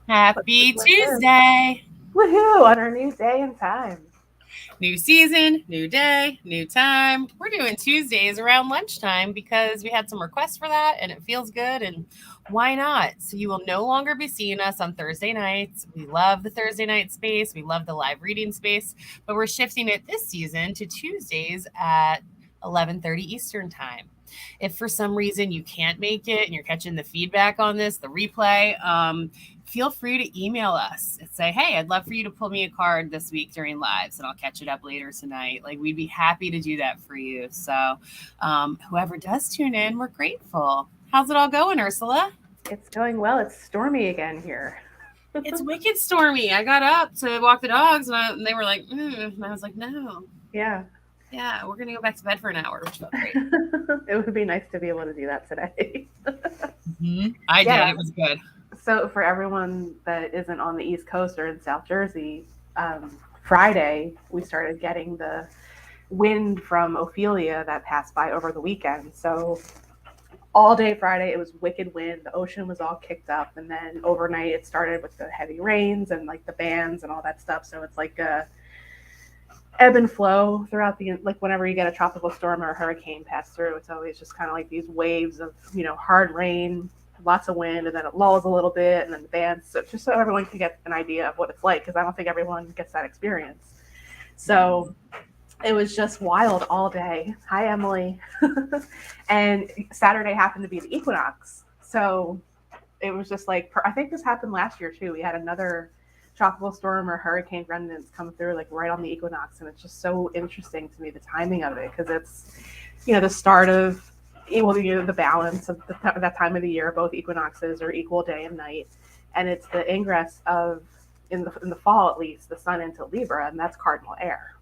Happy Tuesday. Woohoo! On our new day and time. New season, new day, new time. We're doing Tuesdays around lunchtime because we had some requests for that and it feels good. And why not? So you will no longer be seeing us on Thursday nights. We love the Thursday night space, we love the live reading space, but we're shifting it this season to Tuesdays at 11:30 Eastern time. If for some reason you can't make it and you're catching the feedback on this, the replay, feel free to email us and say, hey, I'd love for you to pull me a card this week during lives and I'll catch it up later tonight. Like, we'd be happy to do that for you. So, whoever does tune in, we're grateful. How's it all going, Ursula? It's going well. It's stormy again here. It's wicked stormy. I got up to walk the dogs and they were like, and I was like, no. Yeah. Yeah, we're going to go back to bed for an hour, which felt great. It would be nice to be able to do that today. I did. Yeah. It was good. So, for everyone that isn't on the East Coast or in South Jersey, Friday we started getting the wind from Ophelia that passed by over the weekend. So, all day Friday it was wicked wind. The ocean was all kicked up, and then overnight it started with the heavy rains and like the bands and all that stuff. So, it's like a ebb and flow throughout the, like, whenever you get a tropical storm or a hurricane pass through, it's always just kind of like these waves of hard rain, lots of wind, and then it lulls a little bit, and then the bands. So just so everyone can get an idea of what it's like, because I don't think everyone gets that experience. So it was just wild all day. Hi, Emily. And Saturday happened to be the equinox, so it was just like, I think this happened last year too. We had another tropical storm or hurricane remnants come through like right on the equinox, and it's just so interesting to me, the timing of it, because it's the start of the balance of that time of the year. Both equinoxes are equal day and night, and it's the ingress of, in the fall at least, the sun into Libra, and that's cardinal air.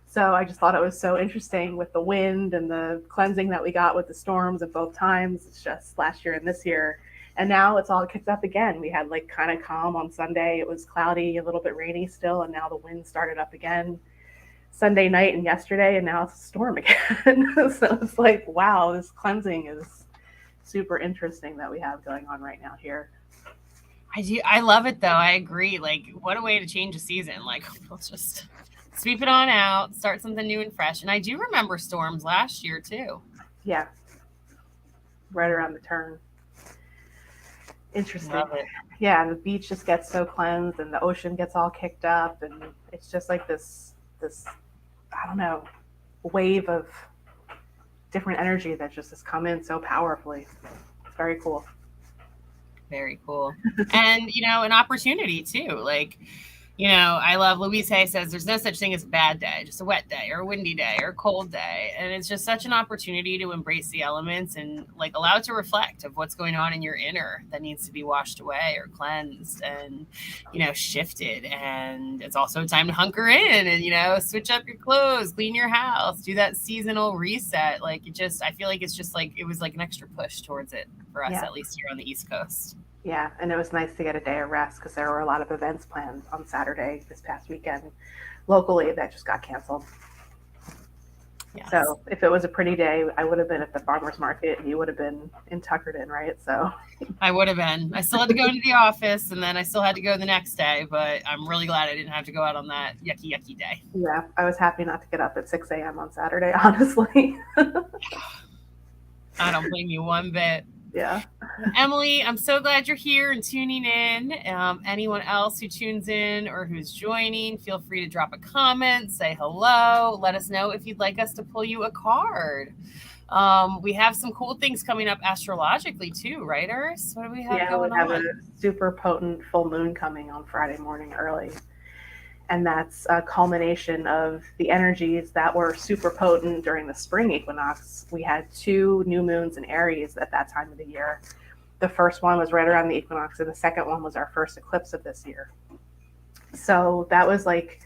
So I just thought it was so interesting with the wind and the cleansing that we got with the storms at both times. It's just last year and this year. And now it's all kicked up again. We had like kind of calm on Sunday. It was cloudy, a little bit rainy still, and now the wind started up again Sunday night and yesterday, and now it's a storm again. So it's like, wow, this cleansing is super interesting that we have going on right now here. I do. I love it though. I agree. Like, what a way to change a season. Like, let's just sweep it on out, start something new and fresh. And I do remember storms last year too. Yeah, right around the turn. Interesting. Love it. Yeah, the beach just gets so cleansed, and the ocean gets all kicked up, and it's just like this I don't know, wave of different energy that just has come in so powerfully. It's very cool. Very cool. And, an opportunity too. Like, I love Louise Hay says there's no such thing as a bad day, just a wet day or a windy day or a cold day. And it's just such an opportunity to embrace the elements and like allow it to reflect of what's going on in your inner that needs to be washed away or cleansed and, shifted. And it's also time to hunker in and, switch up your clothes, clean your house, do that seasonal reset. Like, I feel like it's just like, it was like an extra push towards it for us, Yeah. at least here on the East Coast. Yeah, and it was nice to get a day of rest because there were a lot of events planned on Saturday this past weekend locally that just got canceled. Yes. So if it was a pretty day, I would have been at the farmer's market and you would have been in Tuckerton, right? So I would have been. I still had to go into the office and then I still had to go the next day, but I'm really glad I didn't have to go out on that yucky day. yeah, I was happy not to get up at 6 a.m. on Saturday, honestly. I don't blame you one bit. Yeah. Emily, I'm so glad you're here and tuning in. Anyone else who tunes in or who's joining, feel free to drop a comment, say hello, let us know if you'd like us to pull you a card. We have some cool things coming up astrologically too, right, Urs? What do we have going we have on? a super potent full moon coming on Friday morning early. And that's a culmination of the energies that were super potent during the spring equinox. We had 2 new moons in Aries at that time of the year. The first one was right around the equinox, and the second one was our first eclipse of this year. So that was like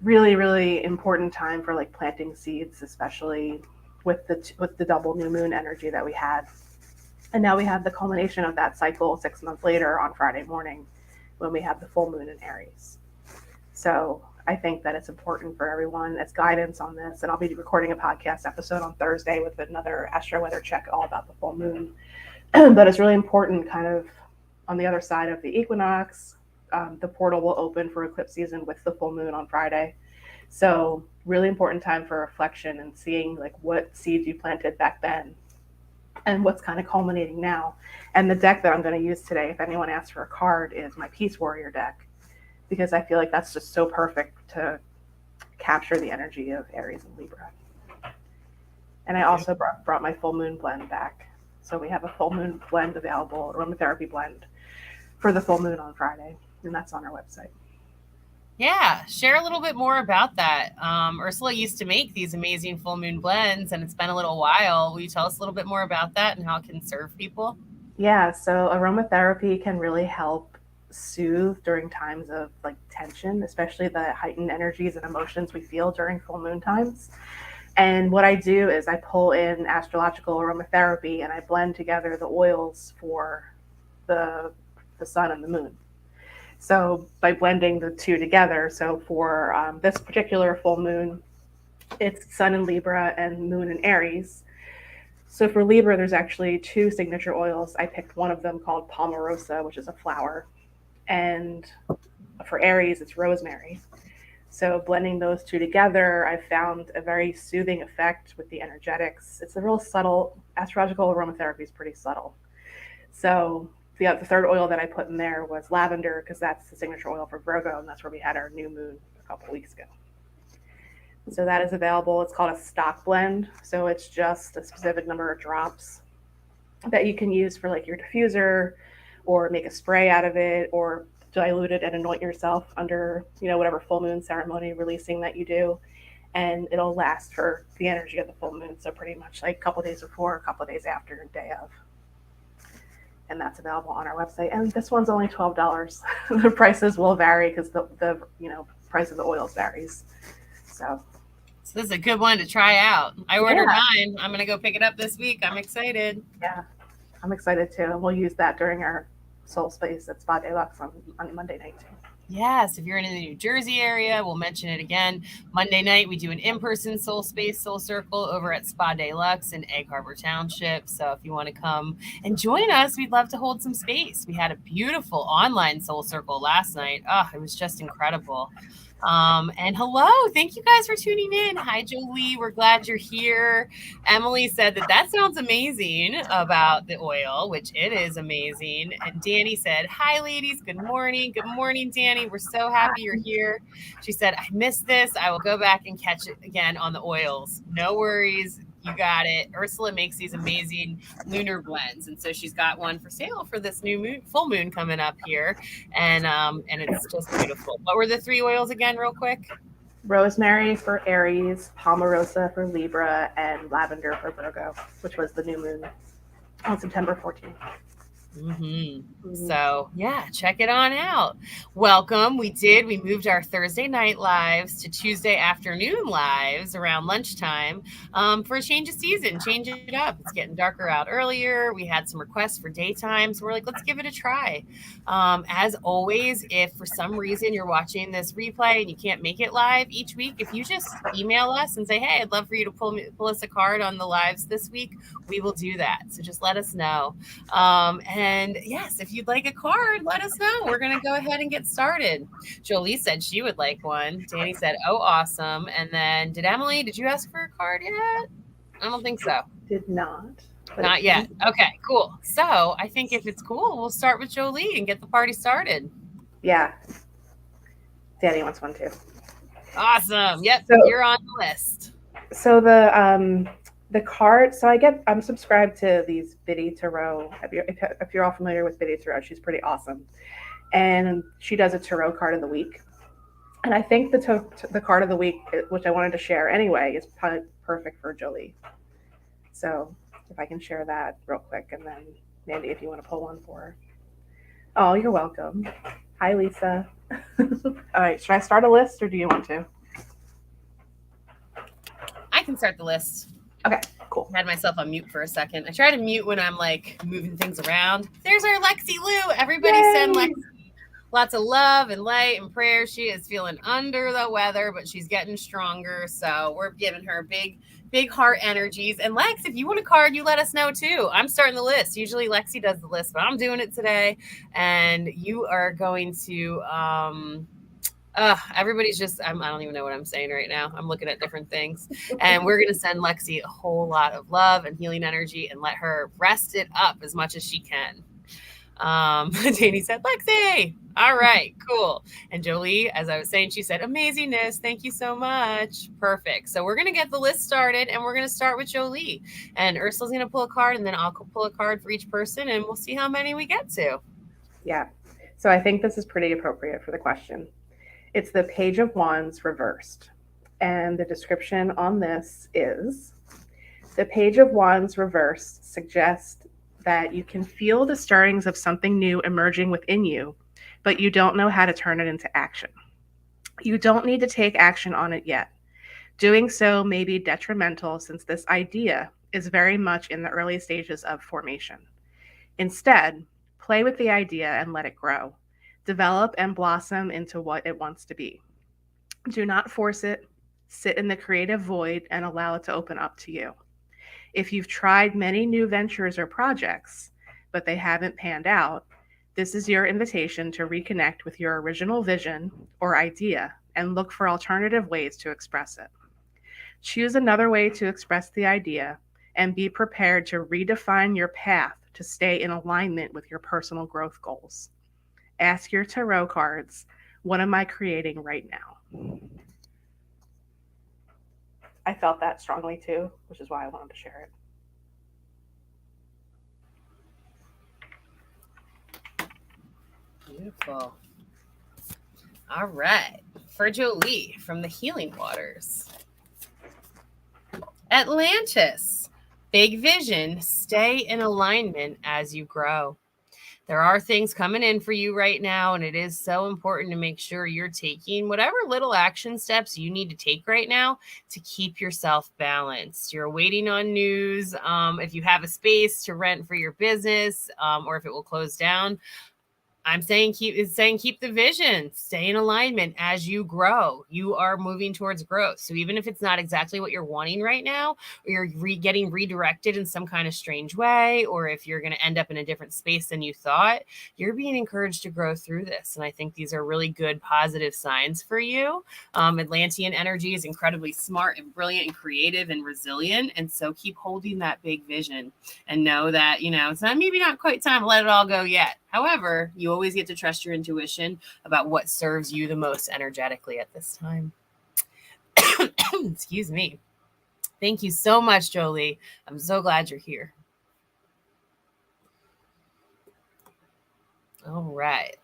really, really important time for like planting seeds, especially with the double new moon energy that we had. And now we have the culmination of that cycle 6 months later on Friday morning when we have the full moon in Aries. So I think that it's important for everyone as guidance on this. And I'll be recording a podcast episode on Thursday with another astro weather check all about the full moon. But it's really important kind of on the other side of the equinox. The portal will open for eclipse season with the full moon on Friday. So really important time for reflection and seeing like what seeds you planted back then and what's kind of culminating now. And the deck that I'm going to use today, if anyone asks for a card, is my Peace Warrior deck, because I feel like that's just so perfect to capture the energy of Aries and Libra. And I also brought my full moon blend back. So we have a full moon blend available, aromatherapy blend, for the full moon on Friday, and that's on our website. Yeah, share a little bit more about that. Ursula used to make these amazing full moon blends, and it's been a little while. Will you tell us a little bit more about that and how it can serve people? Yeah, so aromatherapy can really help soothe during times of like tension, especially the heightened energies and emotions we feel during full moon times. And what I do is I pull in astrological aromatherapy and I blend together the oils for the sun and the moon. So by blending the two together, so for this particular full moon, it's sun in Libra and moon in Aries. So for Libra, there's actually two signature oils. I picked one of them called Palmarosa, which is a flower. And for Aries, it's rosemary. So blending those two together, I found a very soothing effect with the energetics. It's a real subtle, astrological aromatherapy is pretty subtle. So the third oil that I put in there was lavender, because that's the signature oil for Virgo, and that's where we had our new moon a couple of weeks ago. So that is available. It's called a stock blend. So it's just a specific number of drops that you can use for like your diffuser, or make a spray out of it, or dilute it and anoint yourself under, whatever full moon ceremony releasing that you do. And it'll last for the energy of the full moon. So pretty much like a couple of days before, a couple of days after, day of. And that's available on our website. And this one's only $12. The prices will vary because the price of the oils varies. So this is a good one to try out. I ordered mine. I'm going to go pick it up this week. I'm excited. Yeah, I'm excited too. And we'll use that during our Soul Space at Spa Deluxe on Monday night too. Yes, if you're in the New Jersey area, we'll mention it again. Monday night, we do an in-person Soul Space, Soul Circle over at Spa Deluxe in Egg Harbor Township. So if you want to come and join us, we'd love to hold some space. We had a beautiful online Soul Circle last night. Oh, it was just incredible. And hello, thank you guys for tuning in. Hi, Jolie. We're glad you're here. Emily said that sounds amazing about the oil, which it is amazing. And Danny said, hi, ladies. Good morning. Good morning, Danny. We're so happy you're here. She said, I missed this. I will go back and catch it again on the oils. No worries. You got it. Ursula makes these amazing lunar blends, and so she's got one for sale for this new moon, full moon coming up here, and it's just beautiful. What were the three oils again, real quick? Rosemary for Aries, Palmarosa for Libra, and lavender for Virgo, which was the new moon on September 14th. So yeah, check it on out. Welcome. We moved our Thursday night lives to Tuesday afternoon lives around lunchtime for a change of season, change it up. It's getting darker out earlier. We had some requests for daytime, so we're like, let's give it a try. As always, if for some reason you're watching this replay and you can't make it live each week, if you just email us and say, hey, I'd love for you to pull us a card on the lives this week, we will do that. So just let us know. And yes, if you'd like a card, let us know. We're going to go ahead and get started. Jolie said she would like one. Danny said, oh, awesome. And then did you ask for a card yet? I don't think so. Did not. Not yet. Okay, cool. So I think if it's cool, we'll start with Jolie and get the party started. Yeah. Danny wants one too. Awesome. Yep. So, you're on the list. So the card, so I'm subscribed to these Biddy Tarot. If you're all familiar with Biddy Tarot, she's pretty awesome. And she does a tarot card of the week. And I think the card of the week, which I wanted to share anyway, is perfect for Jolie. So if I can share that real quick, and then Mandy, if you want to pull one for her. Oh, you're welcome. Hi, Lisa. All right, should I start a list or do you want to? I can start the list. Okay, cool. I had myself on mute for a second. I try to mute when I'm like moving things around. There's our Lexi Lou. Everybody Yay! Send Lexi Lots of love and light and prayer. She is feeling under the weather, but she's getting stronger. So we're giving her big heart energies. And Lex, if you want a card, you let us know too. I'm starting the list. Usually Lexi does the list, but I'm doing it today. And you are going to everybody's just I don't even know what I'm saying right now. I'm looking at different things. And we're going to send Lexi a whole lot of love and healing energy and let her rest it up as much as she can. Danny said, Lexi. All right, cool. And Jolie, as I was saying, she said, amazingness. Thank you so much. Perfect. So we're going to get the list started, and we're going to start with Jolie. And Ursula's going to pull a card, and then I'll pull a card for each person, and we'll see how many we get to. Yeah. So I think this is pretty appropriate for the question. It's the Page of Wands reversed. And the description on this is, the Page of Wands reversed suggests that you can feel the stirrings of something new emerging within you, but you don't know how to turn it into action. You don't need to take action on it yet. Doing so may be detrimental since this idea is very much in the early stages of formation. Instead, play with the idea and let it grow. Develop and blossom into what it wants to be. Do not force it. Sit in the creative void and allow it to open up to you. If you've tried many new ventures or projects, but they haven't panned out, this is your invitation to reconnect with your original vision or idea and look for alternative ways to express it. Choose another way to express the idea and be prepared to redefine your path to stay in alignment with your personal growth goals. Ask your tarot cards, what am I creating right now? I felt that strongly too, which is why I wanted to share it. Beautiful. All right. For Jolie from the Healing Waters. Atlantis. Big vision. Stay in alignment as you grow. There are things coming in for you right now, and it is so important to make sure you're taking whatever little action steps you need to take right now to keep yourself balanced. You're waiting on news. If you have a space to rent for your business, or if it will close down, I'm saying keep the vision, stay in alignment as you grow. You are moving towards growth. So even if it's not exactly what you're wanting right now, or you're getting redirected in some kind of strange way, or if you're going to end up in a different space than you thought, you're being encouraged to grow through this. And I think these are really good, positive signs for you. Atlantean energy is incredibly smart and brilliant and creative and resilient. And so keep holding that big vision and know that, it's maybe not quite time to let it all go yet. However, you always get to trust your intuition about what serves you the most energetically at this time. Excuse me. Thank you so much, Jolie. I'm so glad you're here. All right.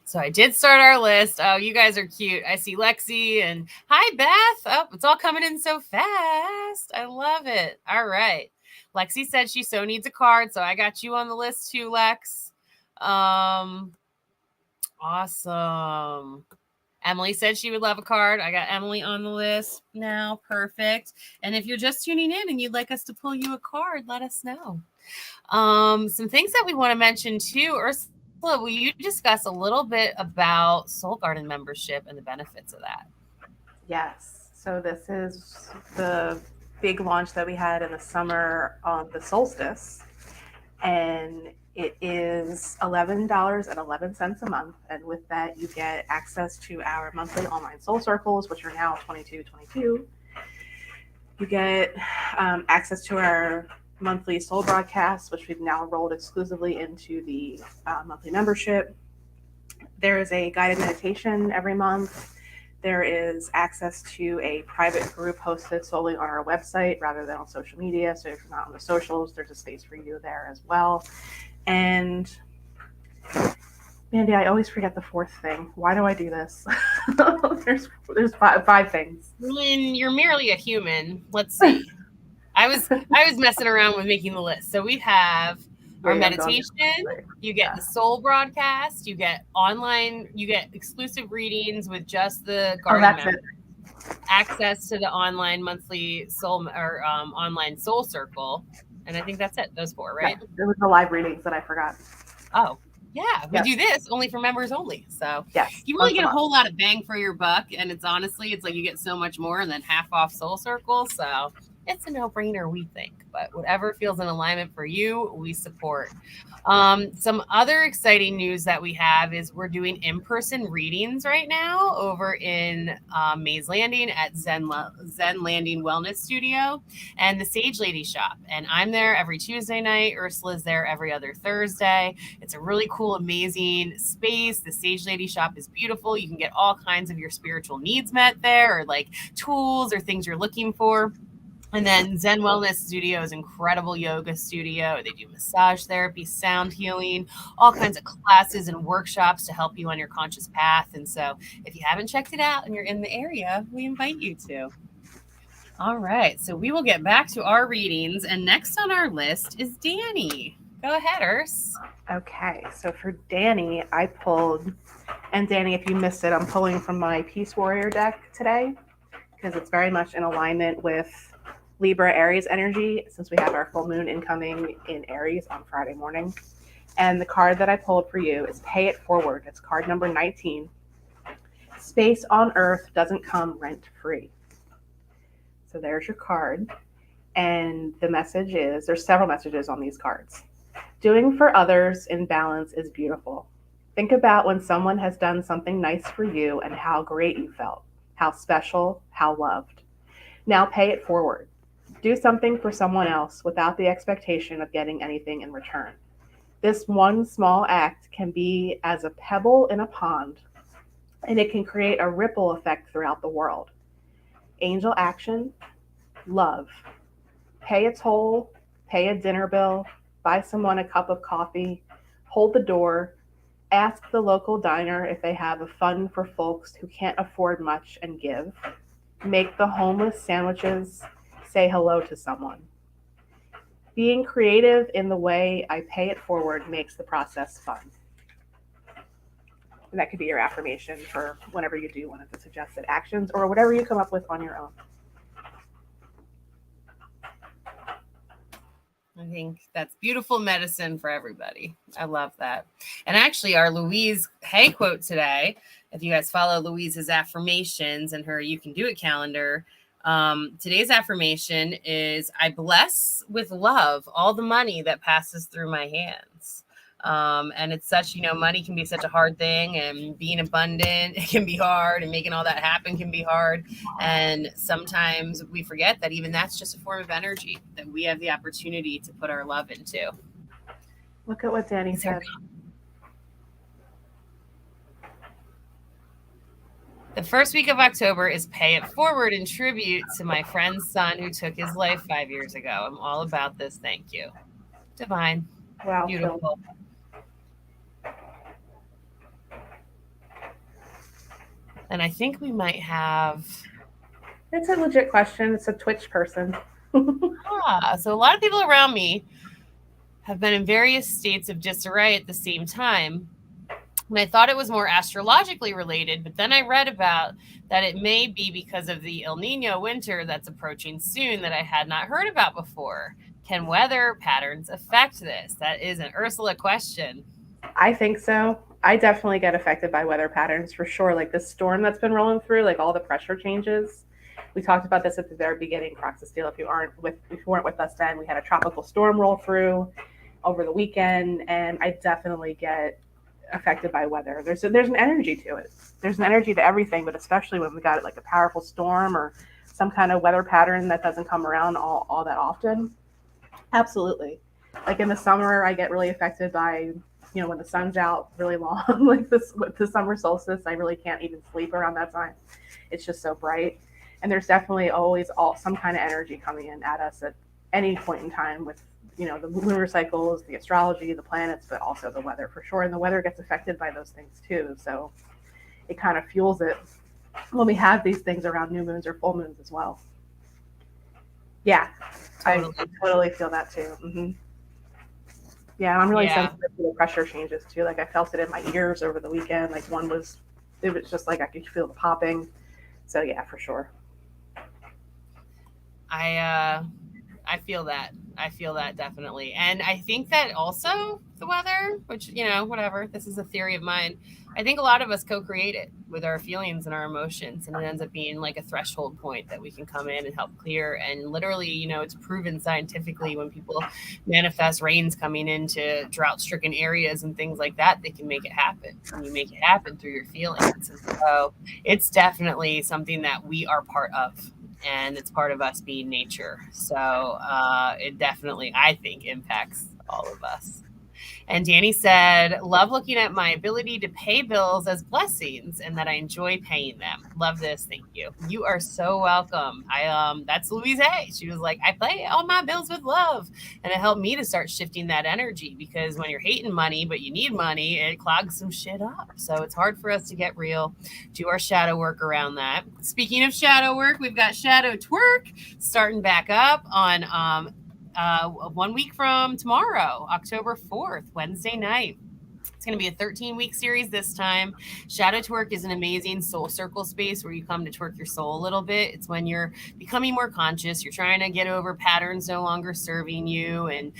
So I did start our list. Oh, you guys are cute. I see Lexi and hi, Beth. Oh, it's all coming in so fast. I love it. All right. Lexi said she so needs a card, so I got you on the list too, Lex. Awesome. Emily said she would love a card. I got Emily on the list now. Perfect. And if you're just tuning in and you'd like us to pull you a card, let us know. Some things that we want to mention too. Ursula, will you discuss a little bit about Soul Garden membership and the benefits of that? Yes. So this is the big launch that we had in the summer on the solstice, and it is $11.11 a month, and with that you get access to our monthly online soul circles, which are now 22. You get access to our monthly soul broadcasts, which we've now rolled exclusively into the monthly membership. There is a guided meditation every month. There is access to a private group hosted solely on our website rather than on social media. So if you're not on the socials, there's a space for you there as well. And Mandy, I always forget the fourth thing. Why do I do this? there's five things. You're merely a human. Let's see. I was messing around with making the list. So we have our meditation, you get the soul broadcast, you get online, you get exclusive readings with just the garden members, access to the online monthly soul or online soul circle. And I think that's it. Those four, right? Yeah, there was the live readings that I forgot. Oh, Yeah, we do this only for members only. So yes, you really get a whole lot of bang for your buck. And it's honestly, it's like you get so much more and then half off Soul Circle. So it's a no-brainer, we think. But whatever feels in alignment for you, we support. Some other exciting news that we have is we're doing in-person readings right now over in Mays Landing at Zen Landing Wellness Studio and the Sage Lady Shop. And I'm there every Tuesday night. Ursula's there every other Thursday. It's a really cool, amazing space. The Sage Lady Shop is beautiful. You can get all kinds of your spiritual needs met there, or like tools or things you're looking for. And then Zen Wellness Studio is incredible yoga studio. They do massage therapy, sound healing, all kinds of classes and workshops to help you on your conscious path. And so if you haven't checked it out and you're in the area, we invite you to. All right. So we will get back to our readings. And next on our list is Danny. Go ahead, Urs. Okay. So for Danny, I pulled, and Danny, if you missed it, I'm pulling from my Peace Warrior deck today because it's very much in alignment with Libra Aries energy, since we have our full moon incoming in Aries on Friday morning. And the card that I pulled for you is Pay It Forward. It's card number 19. Space on earth doesn't come rent free. So there's your card. And the message is, there's several messages on these cards. Doing for others in balance is beautiful. Think about when someone has done something nice for you and how great you felt, how special, how loved. Now pay it forward. Do something for someone else without the expectation of getting anything in return. This one small act can be as a pebble in a pond, and it can create a ripple effect throughout the world. Angel action, love. Pay a toll, pay a dinner bill, buy someone a cup of coffee, hold the door, ask the local diner if they have a fund for folks who can't afford much and give. Make the homeless sandwiches, say hello to someone. Being creative in the way I pay it forward makes the process fun. And that could be your affirmation for whenever you do one of the suggested actions or whatever you come up with on your own. I think that's beautiful medicine for everybody. I love that. And actually, our Louise Hay quote today, if you guys follow Louise's affirmations and her You Can Do It calendar, today's affirmation is, I bless with love all the money that passes through my hands. And it's such, money can be such a hard thing, and being abundant, it can be hard, and making all that happen can be hard. And sometimes we forget that even that's just a form of energy that we have the opportunity to put our love into. Look at what Danny said. The first week of October is Pay It Forward in tribute to my friend's son who took his life 5 years ago. I'm all about this. Thank you. Divine. Wow. Beautiful. And I think we might have... It's a legit question. It's a Twitch person. So a lot of people around me have been in various states of disarray at the same time. And I thought it was more astrologically related, but then I read about that it may be because of the El Nino winter that's approaching soon that I had not heard about before. Can weather patterns affect this? That is an Ursula question. I think so. I definitely get affected by weather patterns for sure. Like this storm that's been rolling through, like all the pressure changes. We talked about this at the very beginning, Crocs of Steel. If you weren't with us then, we had a tropical storm roll through over the weekend, and I definitely get affected by weather. There's an energy to it. There's an energy to everything, but especially when we got like a powerful storm or some kind of weather pattern that doesn't come around all that often. Absolutely. Like in the summer, I get really affected by, when the sun's out really long, like this with the summer solstice, I really can't even sleep around that time. It's just so bright. And there's definitely always some kind of energy coming in at us at any point in time with, the lunar cycles, the astrology, the planets, but also the weather for sure. And the weather gets affected by those things too. So it kind of fuels it when we have these things around new moons or full moons as well. Yeah, totally. I totally feel that too. Mm-hmm. Yeah, I'm really sensitive to the pressure changes too. Like I felt it in my ears over the weekend. Like it was just like I could feel the popping. So yeah, for sure. I feel that. I feel that definitely. And I think that also the weather, which, whatever, this is a theory of mine. I think a lot of us co-create it with our feelings and our emotions, and it ends up being like a threshold point that we can come in and help clear. And literally, it's proven scientifically when people manifest rains coming into drought-stricken areas and things like that, they can make it happen. And you make it happen through your feelings. And so it's definitely something that we are part of. And it's part of us being nature. So it definitely, I think, impacts all of us. And Danny said, love looking at my ability to pay bills as blessings and that I enjoy paying them. Love this. Thank you. You are so welcome. That's Louise Hay. She was like, I pay all my bills with love. And it helped me to start shifting that energy, because when you're hating money, but you need money, it clogs some shit up. So it's hard for us to get real, do our shadow work around that. Speaking of shadow work, we've got Shadow Twerk starting back up on 1 week from tomorrow, October 4th, Wednesday night. It's going to be a 13-week series this time. Shadow Twerk is an amazing soul circle space where you come to twerk your soul a little bit. It's when you're becoming more conscious. You're trying to get over patterns no longer serving you, and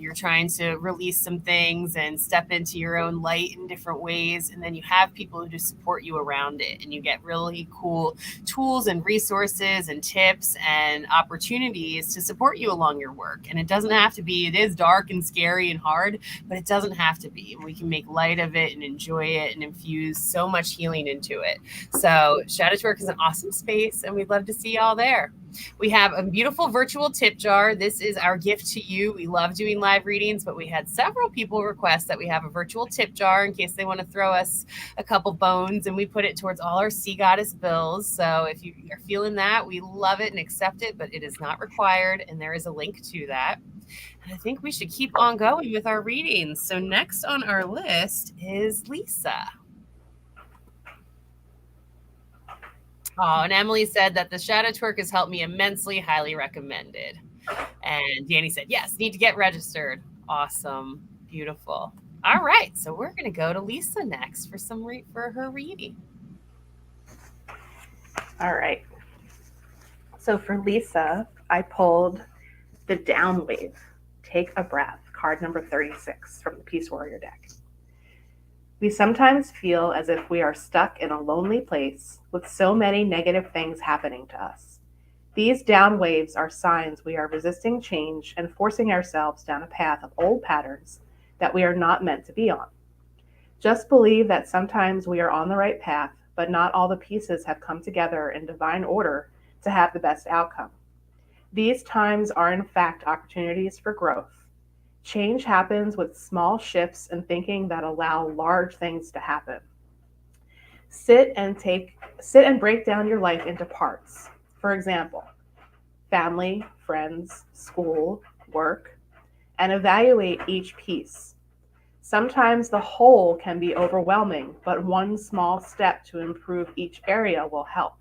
you're trying to release some things and step into your own light in different ways. And then you have people who just support you around it, and you get really cool tools and resources and tips and opportunities to support you along your work. And it doesn't have to be, it is dark and scary and hard, but it doesn't have to be. We can make light of it and enjoy it and infuse so much healing into it. So Shadow Twerk is an awesome space, and we'd love to see y'all there. We have a beautiful virtual tip jar. This is our gift to you. We love doing live readings, but we had several people request that we have a virtual tip jar in case they want to throw us a couple bones, and we put it towards all our Sea Goddess bills. So if you are feeling that, we love it and accept it, but it is not required, and there is a link to that. And I think we should keep on going with our readings. So next on our list is Lisa. Oh, and Emily said that the Shadow Twerk has helped me immensely, highly recommended. And Danny said, yes, need to get registered. Awesome. Beautiful. All right. So we're going to go to Lisa next for her reading. All right. So for Lisa, I pulled the Down Wave. Take a Breath, card number 36 from the Peace Warrior deck. We sometimes feel as if we are stuck in a lonely place with so many negative things happening to us. These down waves are signs we are resisting change and forcing ourselves down a path of old patterns that we are not meant to be on. Just believe that sometimes we are on the right path, but not all the pieces have come together in divine order to have the best outcome. These times are in fact opportunities for growth. Change happens with small shifts in thinking that allow large things to happen. Sit and break down your life into parts. For example, family, friends, school, work, and evaluate each piece. Sometimes the whole can be overwhelming, but one small step to improve each area will help.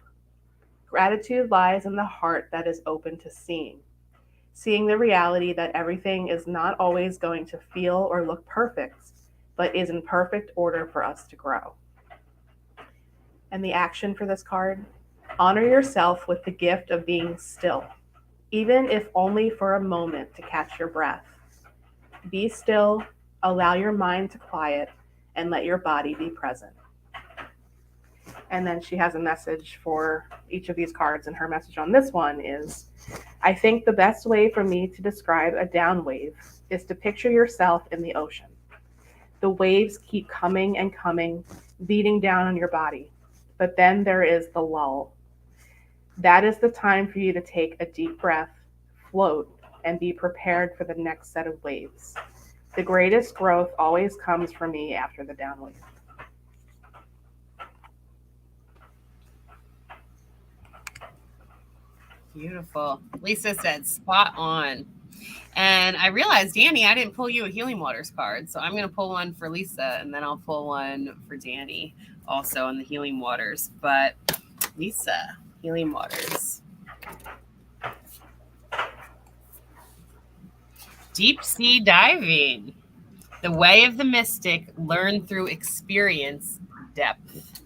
Gratitude lies in the heart that is open to seeing the reality that everything is not always going to feel or look perfect, but is in perfect order for us to grow. And the action for this card: honor yourself with the gift of being still, even if only for a moment to catch your breath. Be still, allow your mind to quiet, and let your body be present. And then she has a message for each of these cards, and her message on this one is, I think the best way for me to describe a down wave is to picture yourself in the ocean. The waves keep coming and coming, beating down on your body, but then there is the lull. That is the time for you to take a deep breath, float, and be prepared for the next set of waves. The greatest growth always comes for me after the down wave. Beautiful. Lisa said spot on. And I realized, Danny, I didn't pull you a Healing Waters card. So I'm going to pull one for Lisa, and then I'll pull one for Danny also on the Healing Waters. But Lisa, Healing Waters. Deep sea diving. The way of the mystic, learn through experience, depth.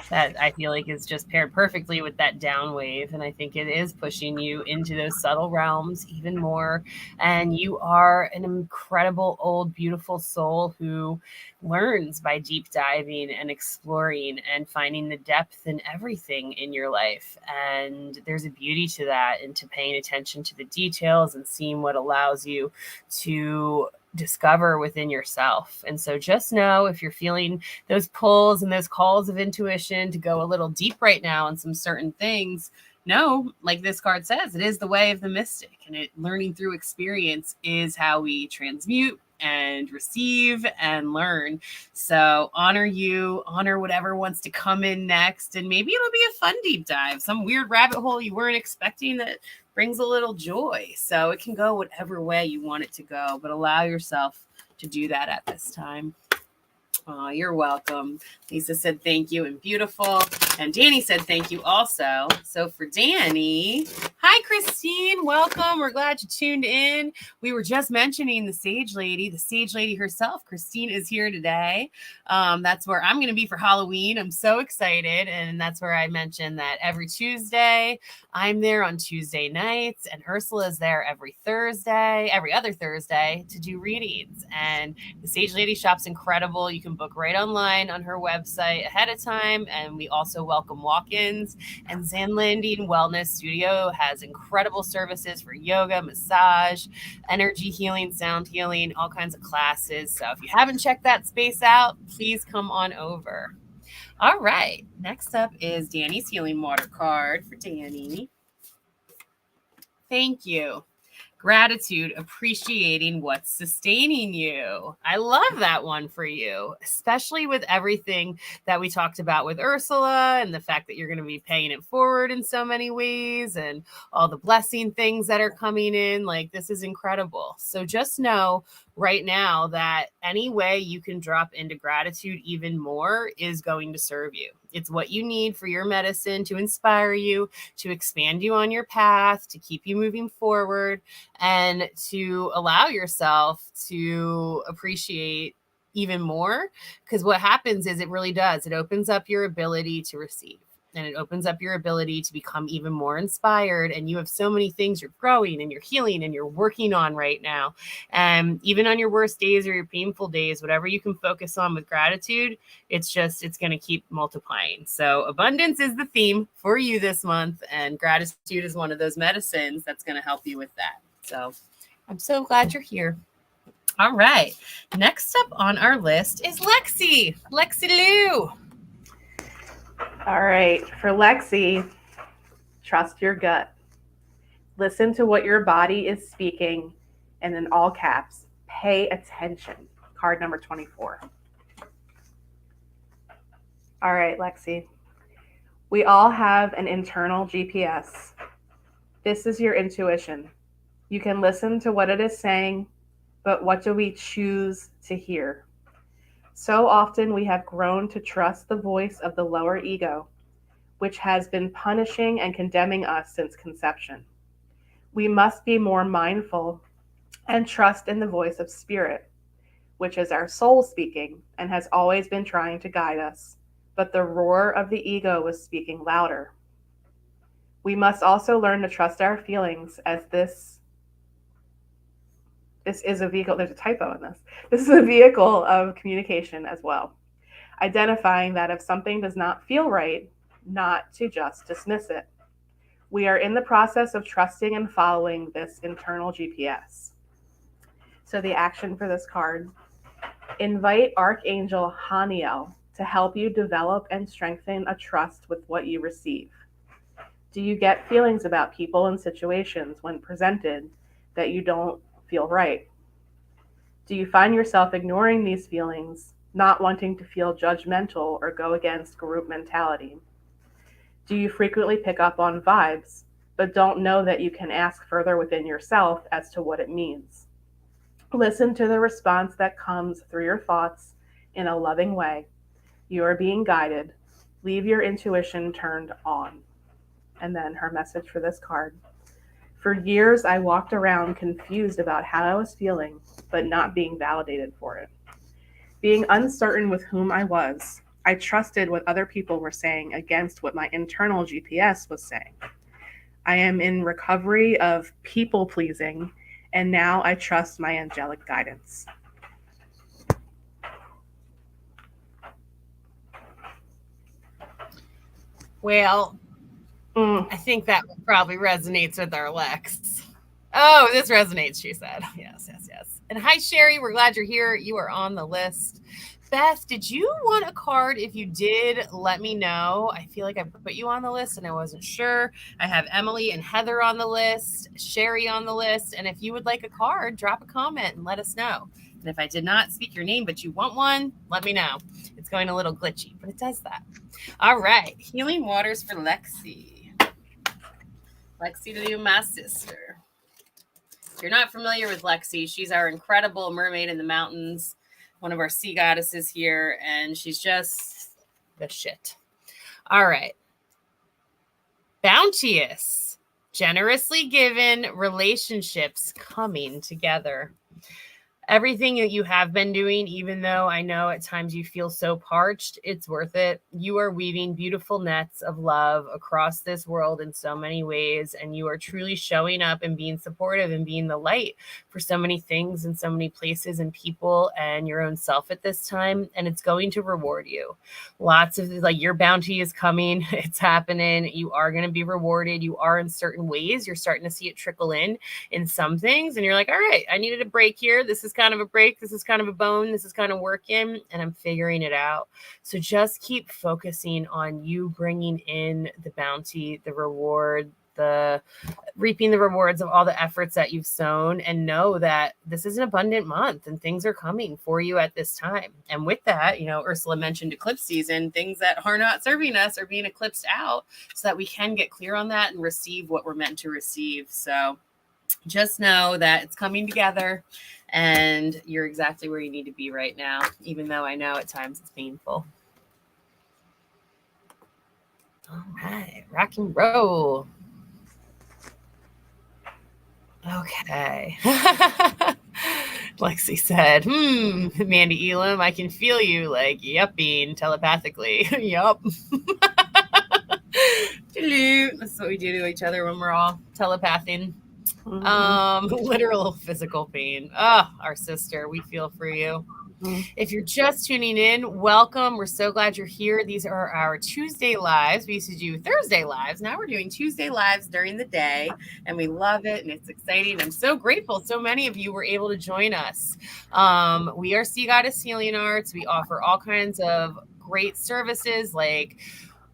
that I feel like is just paired perfectly with that down wave. And I think it is pushing you into those subtle realms even more. And you are an incredible, old, beautiful soul who learns by deep diving and exploring and finding the depth in everything in your life. And there's a beauty to that, and to paying attention to the details and seeing what allows you to discover within yourself. And so just know, if you're feeling those pulls and those calls of intuition to go a little deep right now on some certain things, no, like this card says, it is the way of the mystic, and learning through experience is how we transmute and receive and learn. So honor you, honor whatever wants to come in next, and maybe it'll be a fun deep dive, some weird rabbit hole you weren't expecting that brings a little joy. So it can go whatever way you want it to go, but allow yourself to do that at this time. Oh, you're welcome. Lisa said thank you and beautiful. And Danny said thank you also. So for Danny, hi, Christine. Welcome. We're glad you tuned in. We were just mentioning the Sage Lady herself. Christine is here today. That's where I'm going to be for Halloween. I'm so excited. And that's where I mentioned that every Tuesday, I'm there on Tuesday nights, and Ursula is there every other Thursday to do readings. And the Sage Lady shop's incredible. You can book right online on her website ahead of time. And we also welcome walk-ins. And Zen Landing Wellness Studio has incredible services for yoga, massage, energy healing, sound healing, all kinds of classes. So if you haven't checked that space out, please come on over. All right. Next up is Danny's Healing Water card for Danny. Thank you. Gratitude, appreciating what's sustaining you. I love that one for you, especially with everything that we talked about with Ursula and the fact that you're going to be paying it forward in so many ways and all the blessing things that are coming in. Like, this is incredible. So just know right now that any way you can drop into gratitude even more is going to serve you. It's what you need for your medicine to inspire you, to expand you on your path, to keep you moving forward, and to allow yourself to appreciate even more. Because what happens is it really does. It opens up your ability to receive. And it opens up your ability to become even more inspired. And you have so many things you're growing and you're healing and you're working on right now. And even on your worst days or your painful days, whatever you can focus on with gratitude, it's going to keep multiplying. So abundance is the theme for you this month. And gratitude is one of those medicines that's going to help you with that. So I'm so glad you're here. All right. Next up on our list is Lexi. Lexi Lou. All right, for Lexi, trust your gut. Listen to what your body is speaking, and in all caps, pay attention. Card number 24. All right, Lexi. We all have an internal GPS. This is your intuition. You can listen to what it is saying, but what do we choose to hear? So often we have grown to trust the voice of the lower ego, which has been punishing and condemning us since conception. We must be more mindful and trust in the voice of spirit, which is our soul speaking and has always been trying to guide us, but the roar of the ego was speaking louder. We must also learn to trust our feelings, as this is a vehicle. There's a typo in this. This is a vehicle of communication as well. Identifying that if something does not feel right, not to just dismiss it. We are in the process of trusting and following this internal GPS. So the action for this card: invite Archangel Haniel to help you develop and strengthen a trust with what you receive. Do you get feelings about people and situations when presented that you don't feel right? Do you find yourself ignoring these feelings, not wanting to feel judgmental or go against group mentality? Do you frequently pick up on vibes, but don't know that you can ask further within yourself as to what it means? Listen to the response that comes through your thoughts in a loving way. You are being guided. Leave your intuition turned on. And then her message for this card: for years, I walked around confused about how I was feeling, but not being validated for it. Being uncertain with whom I was, I trusted what other people were saying against what my internal GPS was saying. I am in recovery of people pleasing, and now I trust my angelic guidance. Well, I think that probably resonates with our Lex. Oh, this resonates, she said. Yes. And hi, Sherry. We're glad you're here. You are on the list. Beth, did you want a card? If you did, let me know. I feel like I put you on the list and I wasn't sure. I have Emily and Heather on the list, Sherry on the list. And if you would like a card, drop a comment and let us know. And if I did not speak your name, but you want one, let me know. It's going a little glitchy, but it does that. All right. Healing waters for Lexi. Lexi to you, my sister. If you're not familiar with Lexi, she's our incredible mermaid in the mountains, one of our sea goddesses here, and she's just the shit. All right. Bounteous, generously given, relationships coming together. Everything that you have been doing, even though I know at times you feel so parched, it's worth it. You are weaving beautiful nets of love across this world in so many ways, and you are truly showing up and being supportive and being the light for so many things and so many places and people and your own self at this time, and it's going to reward you. Lots of, like, your bounty is coming. It's happening. You are going to be rewarded. You are in certain ways. You're starting to see it trickle in some things, and you're like, all right, I needed a break here. This is kind of a break. This is kind of a bone. This is kind of working, and I'm figuring it out. So just keep focusing on you bringing in the bounty, the reward, the reaping the rewards of all the efforts that you've sown, and know that this is an abundant month and things are coming for you at this time. And with that, Ursula mentioned eclipse season, things that are not serving us are being eclipsed out so that we can get clear on that and receive what we're meant to receive. So just know that it's coming together and you're exactly where you need to be right now, even though I know at times it's painful. All right, rock and roll. Okay. Lexi said, Mandy Elam, I can feel you like yupping telepathically. Yup. That's what we do to each other when we're all telepathing. Literal physical pain. Our sister, we feel for you. If you're just tuning in, welcome. We're so glad you're here. These are our Tuesday lives. We used to do Thursday lives. Now we're doing Tuesday lives during the day, and we love it, and it's exciting. I'm so grateful so many of you were able to join us. We are Sea Goddess Healing Arts. We offer all kinds of great services like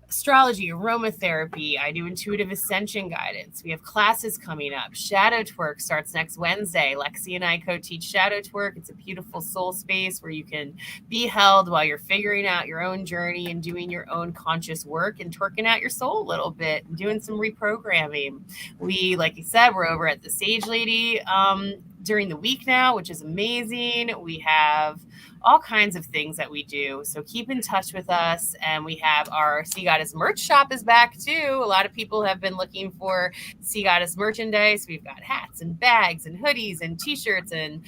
astrology, aromatherapy. I do intuitive ascension guidance. We have classes coming up. Shadow Twerk starts next Wednesday. Lexi and I co-teach Shadow Twerk. It's a beautiful soul space where you can be held while you're figuring out your own journey and doing your own conscious work and twerking out your soul a little bit and doing some reprogramming. We, like you said, we're over at the Sage Lady during the week now, which is amazing. We have all kinds of things that we do. So keep in touch with us. And we have our Sea Goddess merch shop is back too. A lot of people have been looking for Sea Goddess merchandise. We've got hats and bags and hoodies and t-shirts and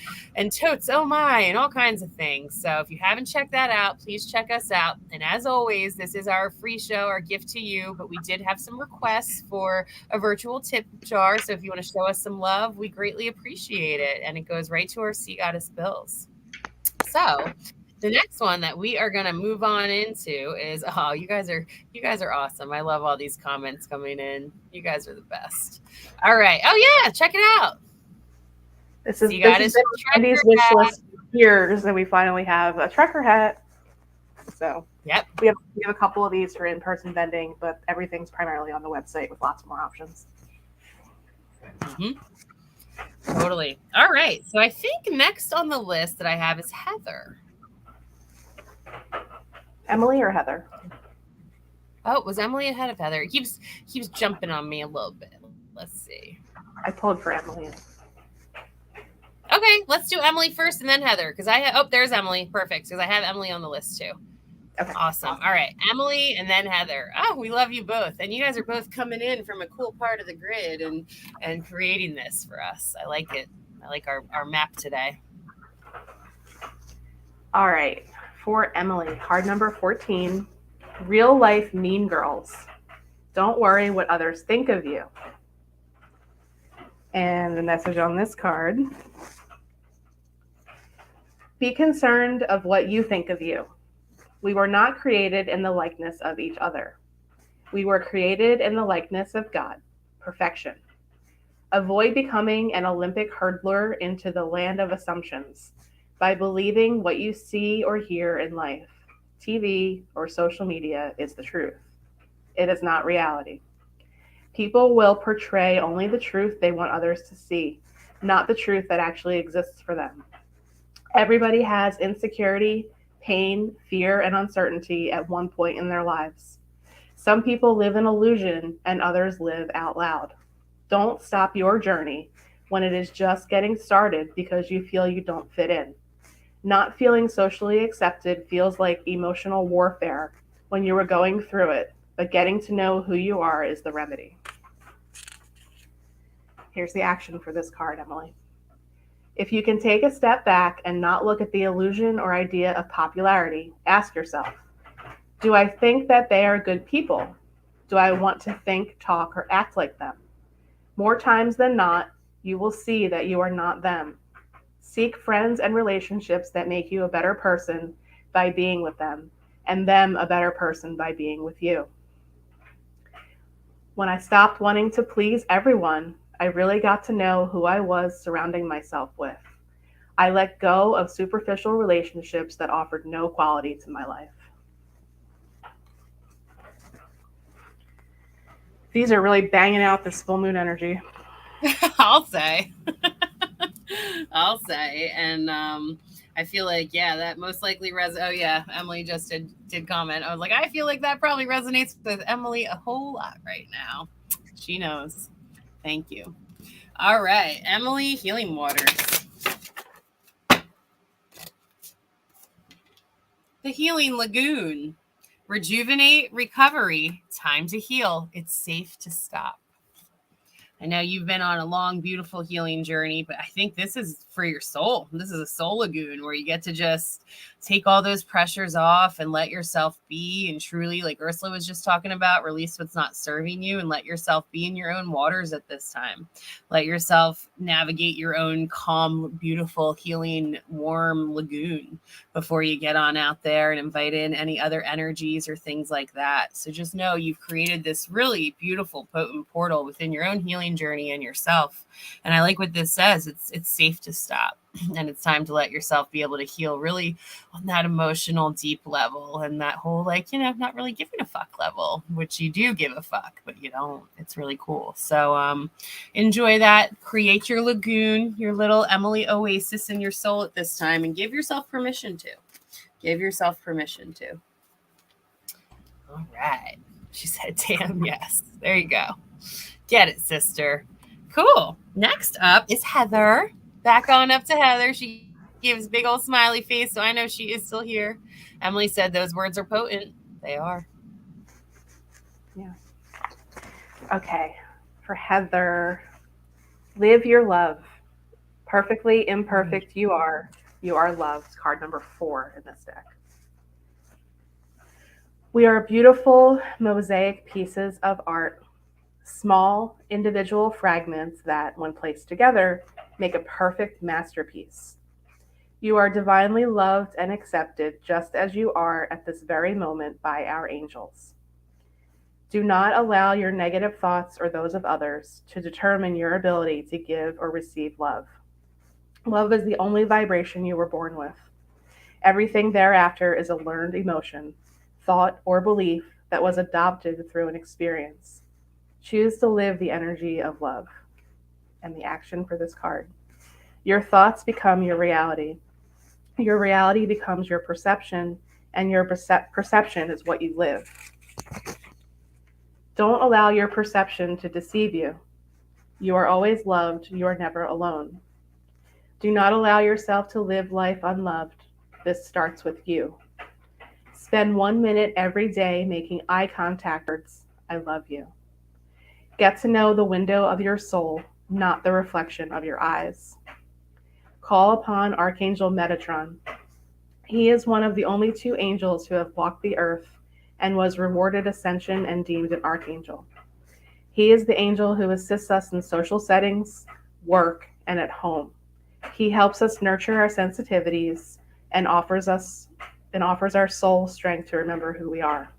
totes, oh my, and all kinds of things. So if you haven't checked that out, please check us out. And as always, this is our free show, our gift to you, but we did have some requests for a virtual tip jar. So if you want to show us some love, we greatly appreciate it. And it goes right to our Sea Goddess bills. So the next one that we are going to move on into is, you guys are awesome. I love all these comments coming in. You guys are the best. All right. Oh yeah. Check it out. This is Andy's wish list years, and we finally have a trucker hat. So yep. We have a couple of these for in-person vending, but everything's primarily on the website with lots more options. Mm-hmm. Totally. All right. So I think next on the list that I have is Heather. Emily or Heather? Oh, was Emily ahead of Heather? It keeps jumping on me a little bit. Let's see. I pulled for Emily. Okay, let's do Emily first and then Heather, because there's Emily. Perfect, because I have Emily on the list too. Okay. Awesome. All right, Emily and then Heather. Oh, we love you both. And you guys are both coming in from a cool part of the grid and creating this for us. I like it. I like our map today. All right. for Emily, card number 14, real life mean girls. Don't worry what others think of you. And the message on this card, be concerned of what you think of you. We were not created in the likeness of each other. We were created in the likeness of God, perfection. Avoid becoming an Olympic hurdler into the land of assumptions by believing what you see or hear in life, TV, or social media is the truth. It is not reality. People will portray only the truth they want others to see, not the truth that actually exists for them. Everybody has insecurity, pain, fear, and uncertainty at one point in their lives. Some people live in illusion and others live out loud. Don't stop your journey when it is just getting started because you feel you don't fit in. Not feeling socially accepted feels like emotional warfare when you were going through it, but getting to know who you are is the remedy. Here's the action for this card, Emily. If you can take a step back and not look at the illusion or idea of popularity, ask yourself, do I think that they are good people? Do I want to think, talk, or act like them? More times than not, you will see that you are not them. Seek friends and relationships that make you a better person by being with them, and them a better person by being with you. When I stopped wanting to please everyone, I really got to know who I was surrounding myself with. I let go of superficial relationships that offered no quality to my life. These are really banging out this full moon energy. I'll say. I'll say. And I feel like, yeah, that most likely oh yeah, Emily just did comment. I was like, I feel like that probably resonates with Emily a whole lot right now. She knows. Thank you. All right, Emily, healing waters. The Healing Lagoon. Rejuvenate, recovery, time to heal. It's safe to stop. I know you've been on a long, beautiful healing journey, but I think this is for your soul. This is a soul lagoon where you get to just take all those pressures off and let yourself be and truly, like Ursula was just talking about, release what's not serving you and let yourself be in your own waters at this time. Let yourself navigate your own calm, beautiful, healing, warm lagoon before you get on out there and invite in any other energies or things like that. So just know you've created this really beautiful, potent portal within your own healing journey and yourself. And I like what this says. It's safe to stop. And it's time to let yourself be able to heal really on that emotional deep level and that whole, like, not really giving a fuck level, which you do give a fuck, but you don't. It's really cool. So enjoy that. Create your lagoon, your little Emily oasis in your soul at this time, and give yourself permission to. Give yourself permission to. All right. She said, damn, yes. There you go. Get it, sister. Cool. Next up is Heather. Back on up to Heather. She gives big old smiley face, so I know she is still here. Emily said those words are potent. They are. Yeah. Okay. For Heather, live your love. Perfectly imperfect you are. You are loved. Card number 4 in this deck. We are beautiful mosaic pieces of art. Small individual fragments that, when placed together, make a perfect masterpiece. You are divinely loved and accepted just as you are at this very moment by our angels. Do not allow your negative thoughts or those of others to determine your ability to give or receive love. Love is the only vibration you were born with. Everything thereafter is a learned emotion, thought, or belief that was adopted through an experience. Choose to live the energy of love. And the action for this card. Your thoughts become your reality. Your reality becomes your perception, and your perception is what you live. Don't allow your perception to deceive you. You are always loved. You are never alone. Do not allow yourself to live life unloved. This starts with you. Spend 1 minute every day making eye contact. I love you. Get to know the window of your soul, not the reflection of your eyes. Call upon Archangel Metatron. He is one of the only two angels who have walked the earth and was rewarded ascension and deemed an archangel. He is the angel who assists us in social settings, work, and at home. He helps us nurture our sensitivities and offers our soul strength to remember who we are.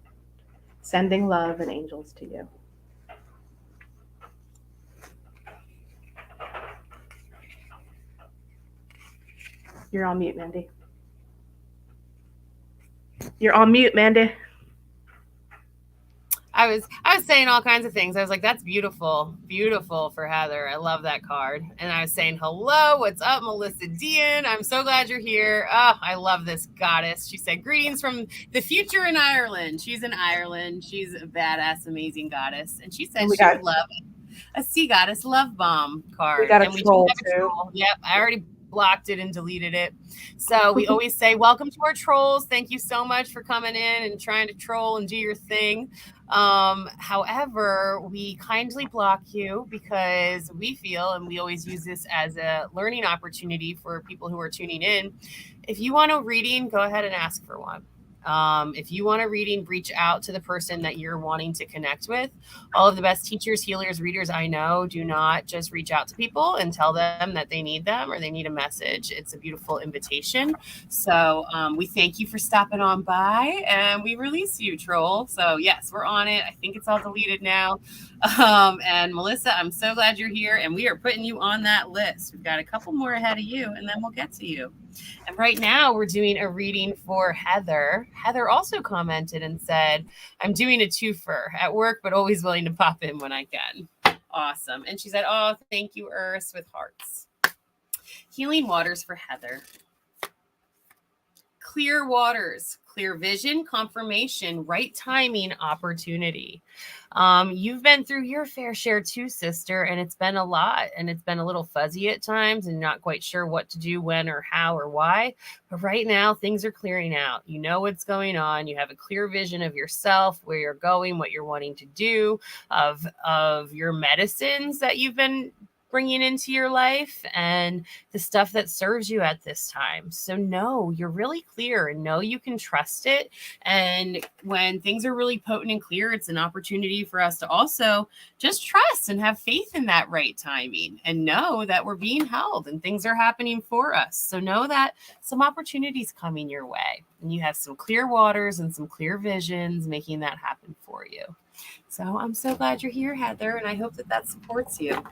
Sending love and angels to you. You're on mute, Mandy. You're on mute, Mandy. I was saying all kinds of things. I was like, that's beautiful. Beautiful for Heather. I love that card. And I was saying, hello, what's up, Melissa Dean? I'm so glad you're here. Oh, I love this goddess. She said, greetings from the future in Ireland. She's in Ireland. She's a badass, amazing goddess. And she said she would love a sea goddess love bomb card. We got a and troll, too. Troll. Yep, I already blocked it and deleted it. So we always say, welcome to our trolls. Thank you so much for coming in and trying to troll and do your thing. However, we kindly block you because we feel, and we always use this as a learning opportunity for people who are tuning in. If you want a reading, go ahead and ask for one. If you want a reading, reach out to the person that you're wanting to connect with. All of the best teachers, healers, readers I know do not just reach out to people and tell them that they need them or they need a message. It's a beautiful invitation. So we thank you for stopping on by, and we release you, troll. So yes, we're on it. I think it's all deleted now. And Melissa, I'm so glad you're here, and we are putting you on that list. We've got a couple more ahead of you, and then we'll get to you. And right now we're doing a reading for Heather. Heather also commented and said, I'm doing a twofer at work, but always willing to pop in when I can. Awesome. And she said, oh, thank you, Earth, with hearts. Healing waters for Heather. Clear waters, clear vision, confirmation, right timing, opportunity. You've been through your fair share too, sister, and it's been a lot, and it's been a little fuzzy at times and not quite sure what to do, when or how or why. But right now, things are clearing out. You know what's going on. You have a clear vision of yourself, where you're going, what you're wanting to do, of your medicines that you've been bringing into your life and the stuff that serves you at this time. So no, you're really clear, and know you can trust it. And when things are really potent and clear, it's an opportunity for us to also just trust and have faith in that right timing and know that we're being held and things are happening for us. So know that some opportunities coming your way, and you have some clear waters and some clear visions making that happen for you. So I'm so glad you're here, Heather, and I hope that supports you.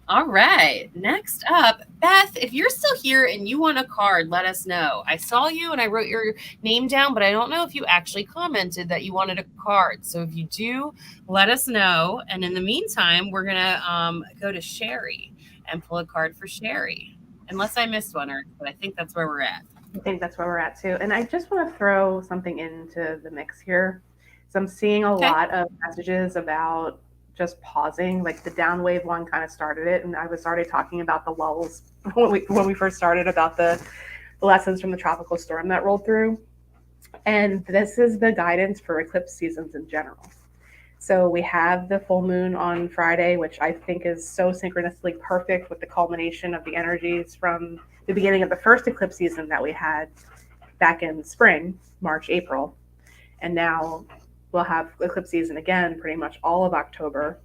All right. Next up, Beth, if you're still here and you want a card, let us know. I saw you and I wrote your name down, but I don't know if you actually commented that you wanted a card. So if you do, let us know. And in the meantime, we're going to go to Sherry and pull a card for Sherry. Unless I missed one, but I think that's where we're at. I think that's where we're at too. And I just want to throw something into the mix here. So I'm seeing a lot of messages about just pausing. Like the down wave one kind of started it, and I was already talking about the lulls when we first started about the lessons from the tropical storm that rolled through. And this is the guidance for eclipse seasons in general. So we have the full moon on Friday, which I think is so synchronously perfect with the culmination of the energies from the beginning of the first eclipse season that we had back in spring, March, April. And now we'll have eclipse season again pretty much all of October.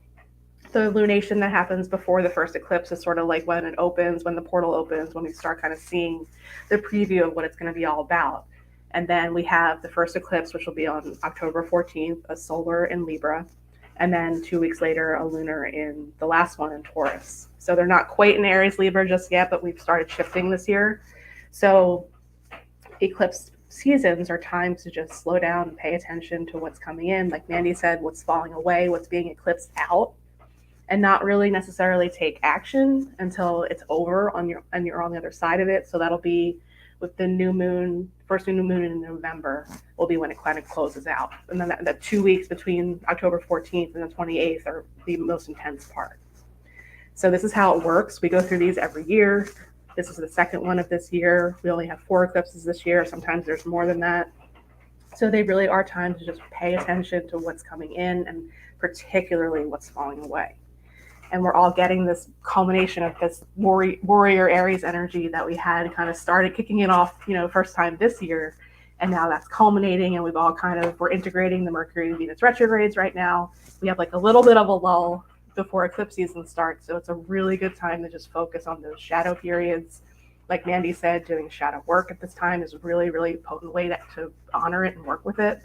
The lunation that happens before the first eclipse is sort of like when it opens, when the portal opens, when we start kind of seeing the preview of what it's going to be all about. And then we have the first eclipse, which will be on October 14th, a solar in Libra. And then 2 weeks later, a lunar in the last one in Taurus. So they're not quite in Aries Libra just yet, but we've started shifting this year. So eclipse seasons are times to just slow down and pay attention to what's coming in. Like Mandy said, what's falling away, what's being eclipsed out, and not really necessarily take action until it's over and you're on the other side of it. So that'll be with the new moon, first new moon in November will be when it kind of closes out. And then that 2 weeks between October 14th and the 28th are the most intense part. So this is how it works. We go through these every year. This is the second one of this year. We only have 4 eclipses this year. Sometimes there's more than that. So they really are times to just pay attention to what's coming in and particularly what's falling away. And we're all getting this culmination of this warrior Aries energy that we had kind of started kicking it off, first time this year. And now that's culminating, and we've all we're integrating the Mercury and Venus retrogrades right now. We have like a little bit of a lull before eclipse season starts. So it's a really good time to just focus on those shadow periods. Like Mandy said, doing shadow work at this time is a really, really potent way to honor it and work with it,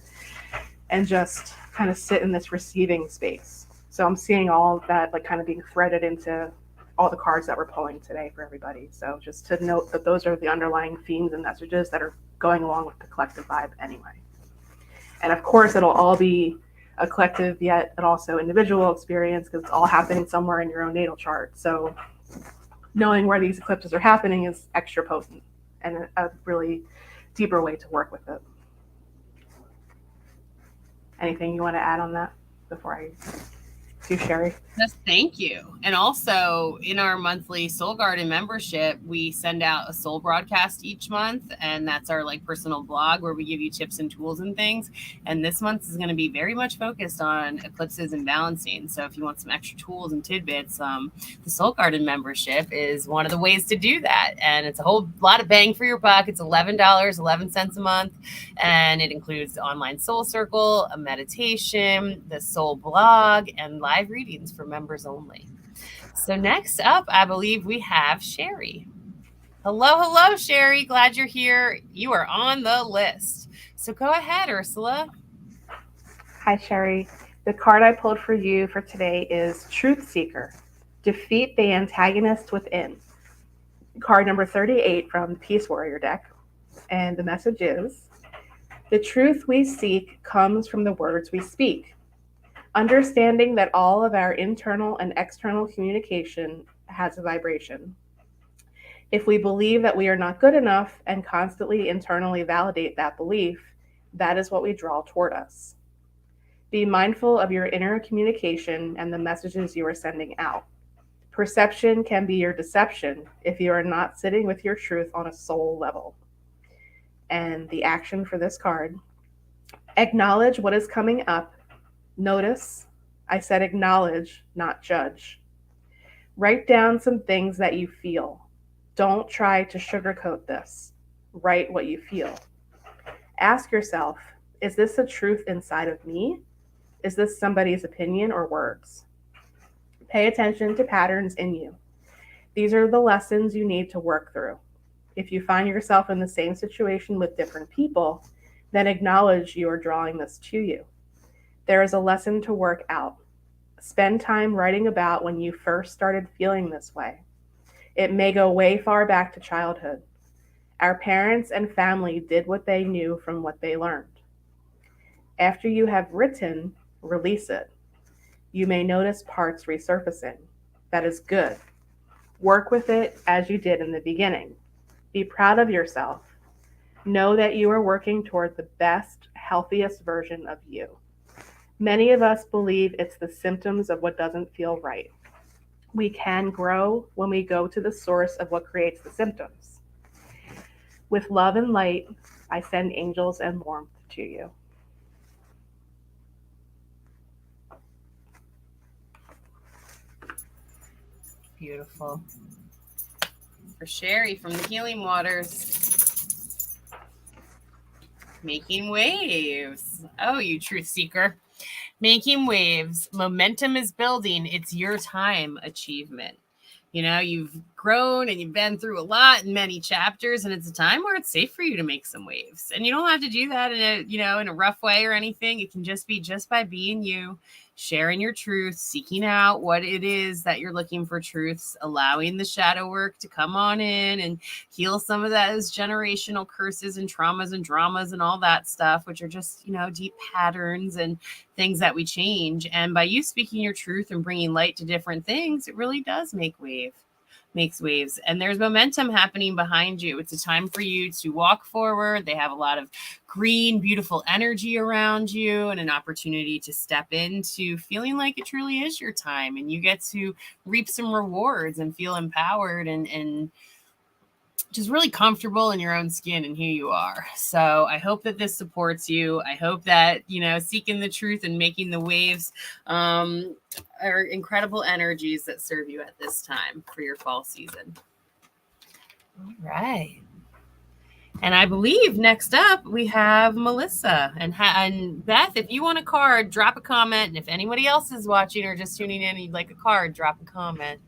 and just kind of sit in this receiving space. So I'm seeing all of that like kind of being threaded into all the cards that we're pulling today for everybody. So just to note that those are the underlying themes and messages that are going along with the collective vibe anyway. And of course, it'll all be a collective yet and also individual experience, because it's all happening somewhere in your own natal chart. So knowing where these eclipses are happening is extra potent and a really deeper way to work with it. Anything you want to add on that before I do Sherry? Yes, thank you. And also in our monthly Soul Garden membership, we send out a soul broadcast each month, and that's our like personal blog where we give you tips and tools and things. And this month is going to be very much focused on eclipses and balancing. So if you want some extra tools and tidbits, the Soul Garden membership is one of the ways to do that. And it's a whole lot of bang for your buck. It's $11.11 a month, and it includes the online soul circle, a meditation, the soul blog, and live readings for members only. So next up, I believe we have Sherry. Hello, Sherry. Glad you're here. You are on the list. So go ahead, Ursula. Hi, Sherry. The card I pulled for you for today is Truth Seeker. Defeat the antagonist within. Card number 38 from the Peace Warrior deck. And the message is, the truth we seek comes from the words we speak. Understanding that all of our internal and external communication has a vibration. If we believe that we are not good enough and constantly internally validate that belief, that is what we draw toward us. Be mindful of your inner communication and the messages you are sending out. Perception can be your deception if you are not sitting with your truth on a soul level. And the action for this card, acknowledge what is coming up. Notice, I said acknowledge, not judge. Write down some things that you feel. Don't try to sugarcoat this. Write what you feel. Ask yourself, is this the truth inside of me? Is this somebody's opinion or words? Pay attention to patterns in you. These are the lessons you need to work through. If you find yourself in the same situation with different people, then acknowledge you are drawing this to you. There is a lesson to work out. Spend time writing about when you first started feeling this way. It may go way far back to childhood. Our parents and family did what they knew from what they learned. After you have written, release it. You may notice parts resurfacing. That is good. Work with it as you did in the beginning. Be proud of yourself. Know that you are working toward the best, healthiest version of you. Many of us believe it's the symptoms of what doesn't feel right. We can grow when we go to the source of what creates the symptoms. With love and light, I send angels and warmth to you. Beautiful. For Sherry from the Healing Waters. Making waves. Oh, you truth seeker. Making waves. Momentum is building. It's your time achievement. You know, you've grown and you've been through a lot in many chapters, and it's a time where it's safe for you to make some waves. And you don't have to do that in a rough way or anything. It can just be just by being you, sharing your truth, seeking out what it is that you're looking for truths, allowing the shadow work to come on in and heal some of those generational curses and traumas and dramas and all that stuff, which are just, deep patterns and things that we change. And by you speaking your truth and bringing light to different things, it really does makes waves, and there's momentum happening behind you. It's a time for you to walk forward. They have a lot of green, beautiful energy around you, and an opportunity to step into feeling like it truly is your time, and you get to reap some rewards and feel empowered and just really comfortable in your own skin and who you are. So I hope that this supports you. I hope that, seeking the truth and making the waves are incredible energies that serve you at this time for your fall season. All right. And I believe next up we have Melissa and Beth. If you want a card, drop a comment. And if anybody else is watching or just tuning in and you'd like a card, drop a comment.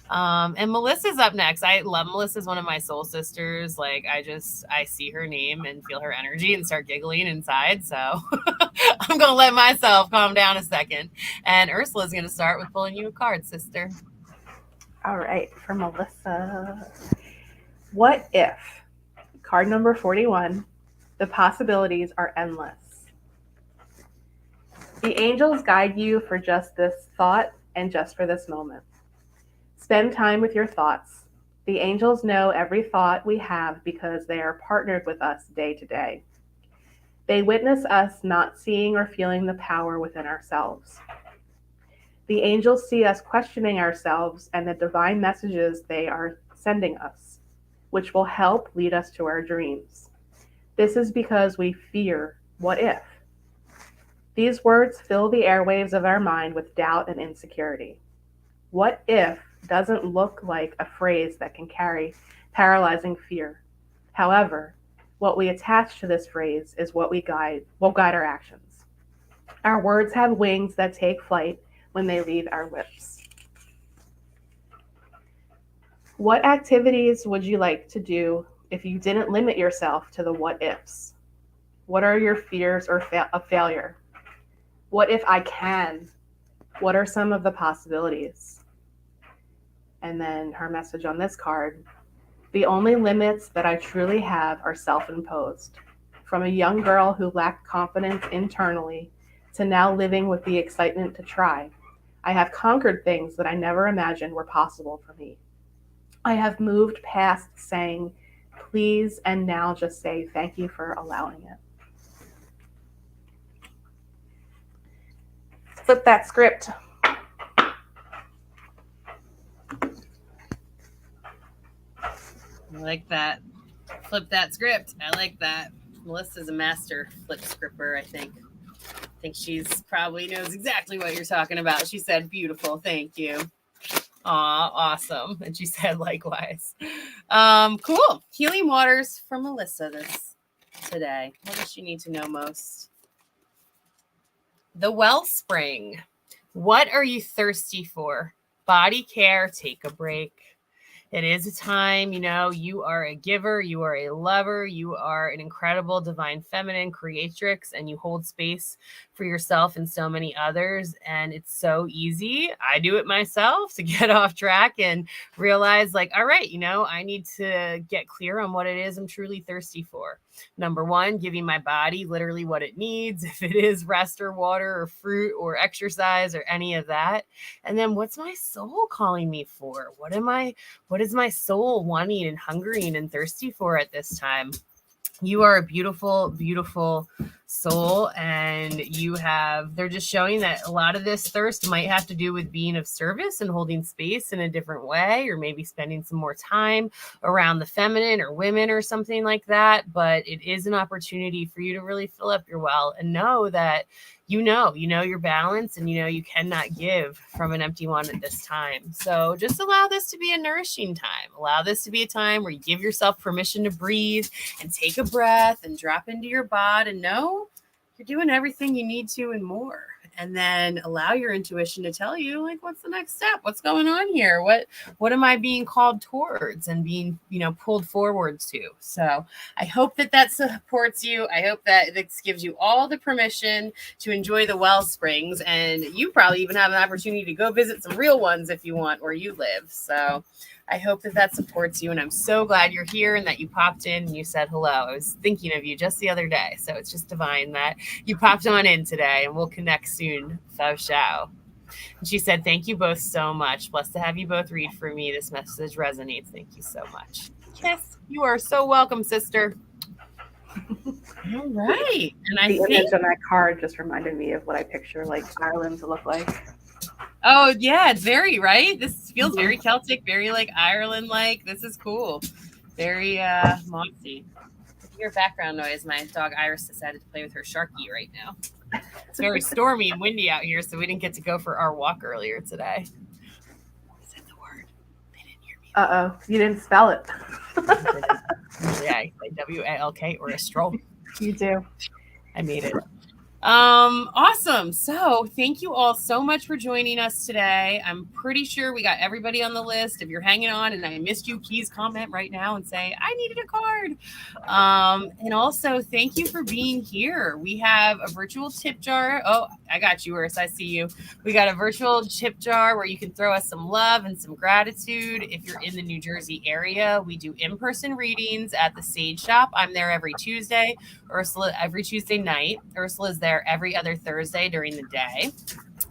And Melissa's up next. I love Melissa's one of my soul sisters. Like I see her name and feel her energy and start giggling inside. So I'm going to let myself calm down a second. And Ursula's going to start with pulling you a card, sister. All right. For Melissa, what if? Card number 41. The possibilities are endless. The angels guide you for just this thought and just for this moment. Spend time with your thoughts. The angels know every thought we have because they are partnered with us day to day. They witness us not seeing or feeling the power within ourselves. The angels see us questioning ourselves and the divine messages they are sending us, which will help lead us to our dreams. This is because we fear what if. These words fill the airwaves of our mind with doubt and insecurity. What if doesn't look like a phrase that can carry paralyzing fear. However, what we attach to this phrase is what will guide our actions. Our words have wings that take flight when they leave our lips. What activities would you like to do if you didn't limit yourself to the what ifs? What are your fears of failure? What if I can? What are some of the possibilities? And then her message on this card: the only limits that I truly have are self-imposed. From a young girl who lacked confidence internally to now living with the excitement to try, I have conquered things that I never imagined were possible for me. I have moved past saying please and now just say thank you for allowing it. Flip that script. I like that. Flip that script. I like that. Melissa's a master flip scripper, I think. I think she's probably knows exactly what you're talking about. She said, beautiful. Thank you. Aw, awesome. And she said likewise. Cool. Healing waters for Melissa today. What does she need to know most? The wellspring. What are you thirsty for? Body care, take a break. It is a time, you are a giver, you are a lover, you are an incredible divine feminine creatrix, and you hold space for yourself and so many others. And it's so easy. I do it myself to get off track and realize like, all right, I need to get clear on what it is I'm truly thirsty for. Number one, giving my body literally what it needs. If it is rest or water or fruit or exercise or any of that. And then what's my soul calling me for? What is my soul wanting and hungering and thirsty for at this time? You are a beautiful, beautiful soul, and they're just showing that a lot of this thirst might have to do with being of service and holding space in a different way, or maybe spending some more time around the feminine or women or something like that. But it is an opportunity for you to really fill up your well and know that you know your balance, and you cannot give from an empty one at this time. So just allow this to be a nourishing time. Allow this to be a time where you give yourself permission to breathe and take a breath and drop into your bod and know you're doing everything you need to and more. And then allow your intuition to tell you, like, what's the next step? What's going on here? What am I being called towards and being, pulled forward to? So I hope that supports you. I hope that this gives you all the permission to enjoy the well springs. And you probably even have an opportunity to go visit some real ones if you want where you live. So I hope that supports you. And I'm so glad you're here and that you popped in and you said hello. I was thinking of you just the other day. So it's just divine that you popped on in today, and we'll connect soon. Faux show. And she said, thank you both so much. Blessed to have you both read for me. This message resonates. Thank you so much. Kiss. You are so welcome, sister. All right. And the image on that card just reminded me of what I picture like Ireland to look like. Oh, yeah, it's very, right? This feels very Celtic, very like Ireland-like. This is cool. Very mossy. Your background noise. My dog Iris decided to play with her Sharky right now. It's very stormy and windy out here, so we didn't get to go for our walk earlier today. I said the word. They didn't hear me. Uh-oh, you didn't spell it. Yeah, I say WALK or a stroll. You do. I made it. Awesome. So thank you all so much for joining us today. I'm pretty sure we got everybody on the list. If you're hanging on and I missed you, please comment right now and say, I needed a card. And also thank you for being here. We have a virtual tip jar. Oh, I got you, Urs. I see you. We got a virtual tip jar where you can throw us some love and some gratitude. If you're in the New Jersey area, we do in-person readings at the Sage Shop. I'm there every Tuesday. Ursula every Tuesday night. Ursula is there every other Thursday during the day.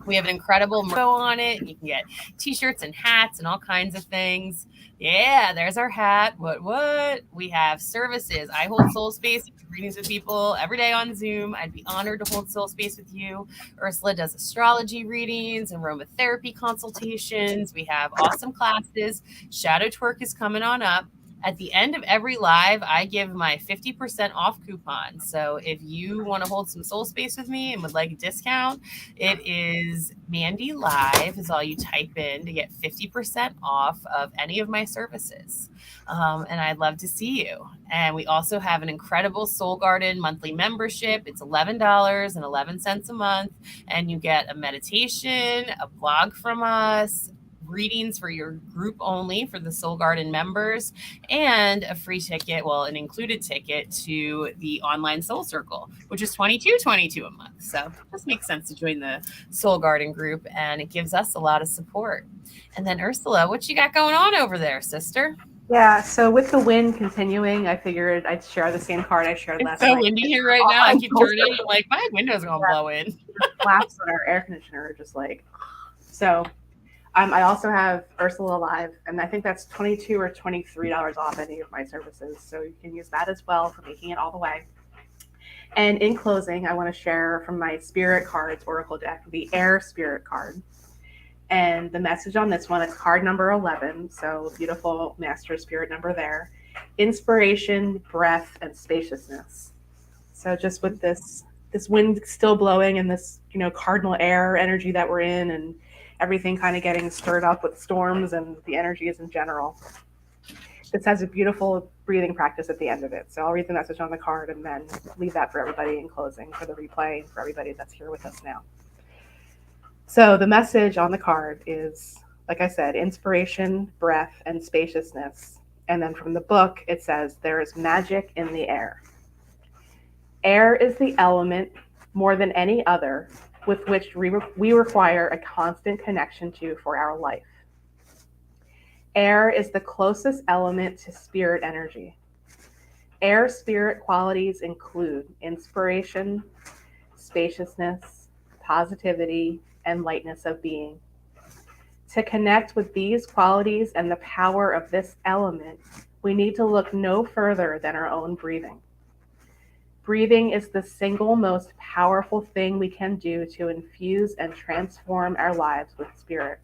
We have an incredible merch on it. You can get t-shirts and hats and all kinds of things. Yeah, there's our hat. What? We have services. I hold soul space readings with people every day on Zoom. I'd be honored to hold soul space with you. Ursula does astrology readings and aromatherapy consultations. We have awesome classes. Shadow Twerk is coming on up. At the end of every live, I give my 50% off coupon. So if you want to hold some soul space with me and would like a discount, it is Mandy Live is all you type in to get 50% off of any of my services. And I'd love to see you. And we also have an incredible Soul Garden monthly membership. It's $11.11 a month. And you get a meditation, a blog from us, readings for your group only for the Soul Garden members, and a free ticket, well, an included ticket to the online Soul Circle, which is $22.22 a month. So it just makes sense to join the Soul Garden group, and it gives us a lot of support. And then Ursula, what you got going on over there, sister? Yeah, so with the wind continuing, I figured I'd share the same card I shared last night. It's so windy here right now. I keep turning. I'm like, my window's going to blow in. The flaps on our air conditioner are just like, so I also have Ursula Live, and I think that's $22 or $23 off any of my services. So you can use that as well for making it all the way. And in closing, I want to share from my Spirit Cards Oracle deck, the Air Spirit card. And the message on this one is card number 11. So beautiful master spirit number there. Inspiration, breath, and spaciousness. So just with this wind still blowing and this, cardinal air energy that we're in, and everything kind of getting stirred up with storms and the energies in general. This has a beautiful breathing practice at the end of it. So I'll read the message on the card and then leave that for everybody in closing for the replay and for everybody that's here with us now. So the message on the card is, like I said, inspiration, breath, and spaciousness. And then from the book, it says, there is magic in the air. Air is the element, more than any other, with which we require a constant connection to for our life. Air is the closest element to spirit energy. Air spirit qualities include inspiration, spaciousness, positivity, and lightness of being. To connect with these qualities and the power of this element, we need to look no further than our own breathing. Breathing is the single most powerful thing we can do to infuse and transform our lives with spirit.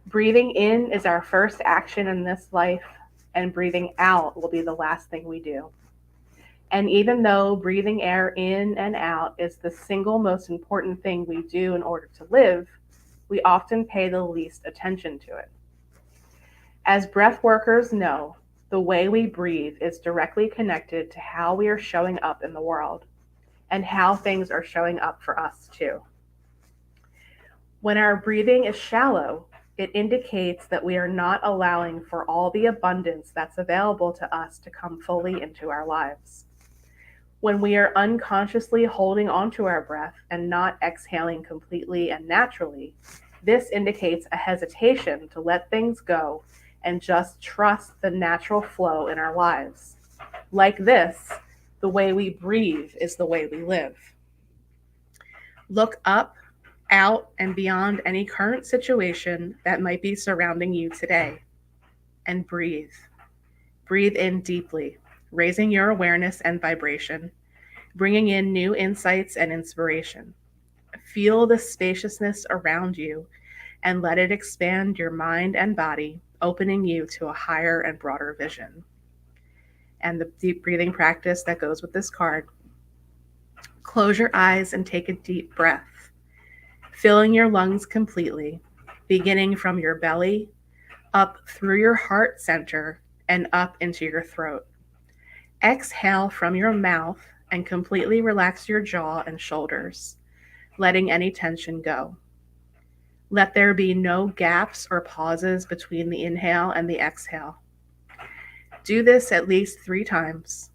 Breathing in is our first action in this life, and breathing out will be the last thing we do. And even though breathing air in and out is the single most important thing we do in order to live, we often pay the least attention to it. As breath workers know, the way we breathe is directly connected to how we are showing up in the world and how things are showing up for us too. When our breathing is shallow, it indicates that we are not allowing for all the abundance that's available to us to come fully into our lives. When we are unconsciously holding onto our breath and not exhaling completely and naturally, this indicates a hesitation to let things go and just trust the natural flow in our lives. Like this, the way we breathe is the way we live. Look up, out, and beyond any current situation that might be surrounding you today, and breathe. Breathe in deeply, raising your awareness and vibration, bringing in new insights and inspiration. Feel the spaciousness around you and let it expand your mind and body, opening you to a higher and broader vision. And the deep breathing practice that goes with this card. Close your eyes and take a deep breath, filling your lungs completely, beginning from your belly, up through your heart center, and up into your throat. Exhale from your mouth and completely relax your jaw and shoulders, letting any tension go. Let there be no gaps or pauses between the inhale and the exhale. Do this at least 3 times.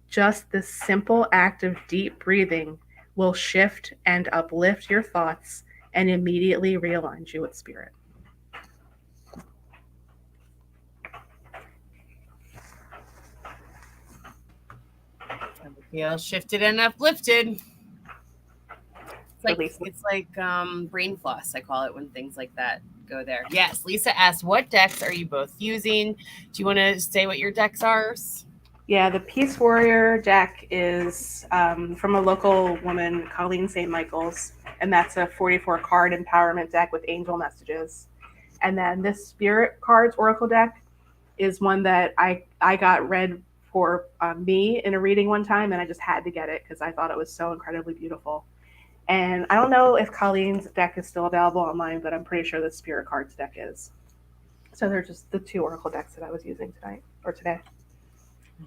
Just this simple act of deep breathing will shift and uplift your thoughts and immediately realign you with spirit. Feel shifted and uplifted. It's like brain floss, I call it, when things like that go there. Yes, Lisa asked, what decks are you both using? Do you want to say what your decks are? Yeah, the Peace Warrior deck is from a local woman, Colleen St. Michael's, and that's a 44 card empowerment deck with angel messages. And then this Spirit Cards Oracle deck is one that I got read for me in a reading one time, and I just had to get it because I thought it was so incredibly beautiful. And I don't know if Colleen's deck is still available online, but I'm pretty sure the Spirit Cards deck is. So they're just the 2 Oracle decks that I was using today.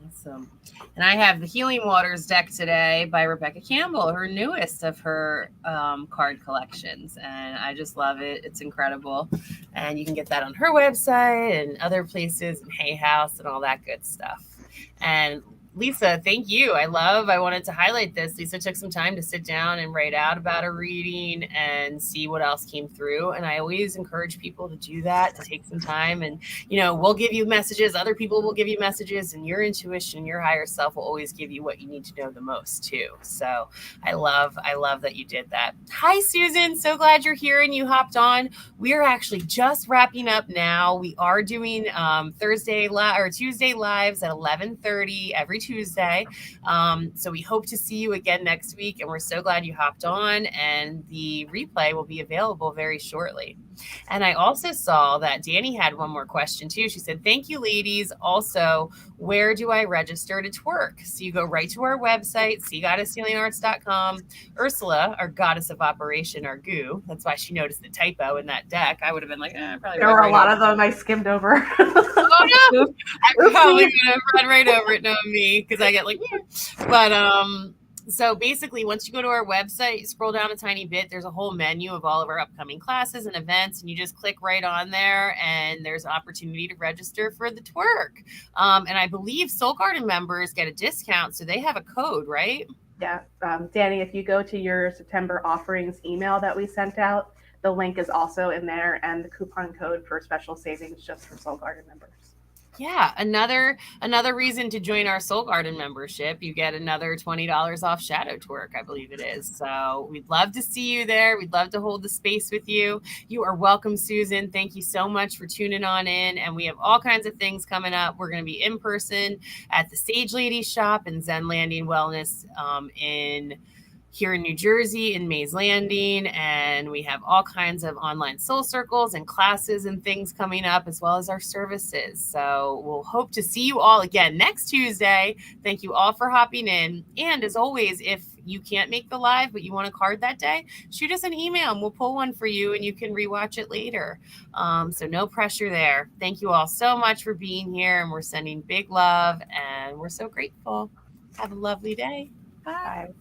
Awesome. And I have the Healing Waters deck today by Rebecca Campbell, her newest of her card collections. And I just love it. It's incredible. And you can get that on her website and other places, and Hay House and all that good stuff. And Lisa, thank you. I wanted to highlight this. Lisa took some time to sit down and write out about a reading and see what else came through. And I always encourage people to do that, to take some time. And, we'll give you messages. Other people will give you messages, and your intuition, your higher self will always give you what you need to know the most too. So I love that you did that. Hi, Susan. So glad you're here and you hopped on. We're actually just wrapping up now. We are doing Tuesday lives at 11:30 every Tuesday. So we hope to see you again next week, and we're so glad you hopped on, and the replay will be available very shortly. And I also saw that Danny had one more question too. She said, thank you, ladies. Also, where do I register to twerk? So you go right to our website, seagoddesshealingarts.com. Ursula, our goddess of operation, our goo, that's why she noticed the typo in that deck. I would have been like, probably. There were a lot of them I skimmed over. Oh no, I probably would have run right over it, knowing me, because I get like, but so basically, once you go to our website, scroll down a tiny bit, there's a whole menu of all of our upcoming classes and events, and you just click right on there, and there's an opportunity to register for the twerk. And I believe Soul Garden members get a discount, so they have a code, right? Yeah. Danny, if you go to your September offerings email that we sent out, the link is also in there, and the coupon code for special savings just for Soul Garden members. Yeah, another reason to join our Soul Garden membership. You get another $20 off Shadow Twerk, I believe it is. So we'd love to see you there. We'd love to hold the space with you. You are welcome, Susan. Thank you so much for tuning on in. And we have all kinds of things coming up. We're going to be in person at the Sage Lady Shop and Zen Landing Wellness here in New Jersey in Mays Landing, and we have all kinds of online soul circles and classes and things coming up, as well as our services. So we'll hope to see you all again next Tuesday. Thank you all for hopping in. And as always, if you can't make the live, but you want a card that day, shoot us an email and we'll pull one for you and you can rewatch it later. So no pressure there. Thank you all so much for being here, and we're sending big love, and we're so grateful. Have a lovely day. Bye. Bye.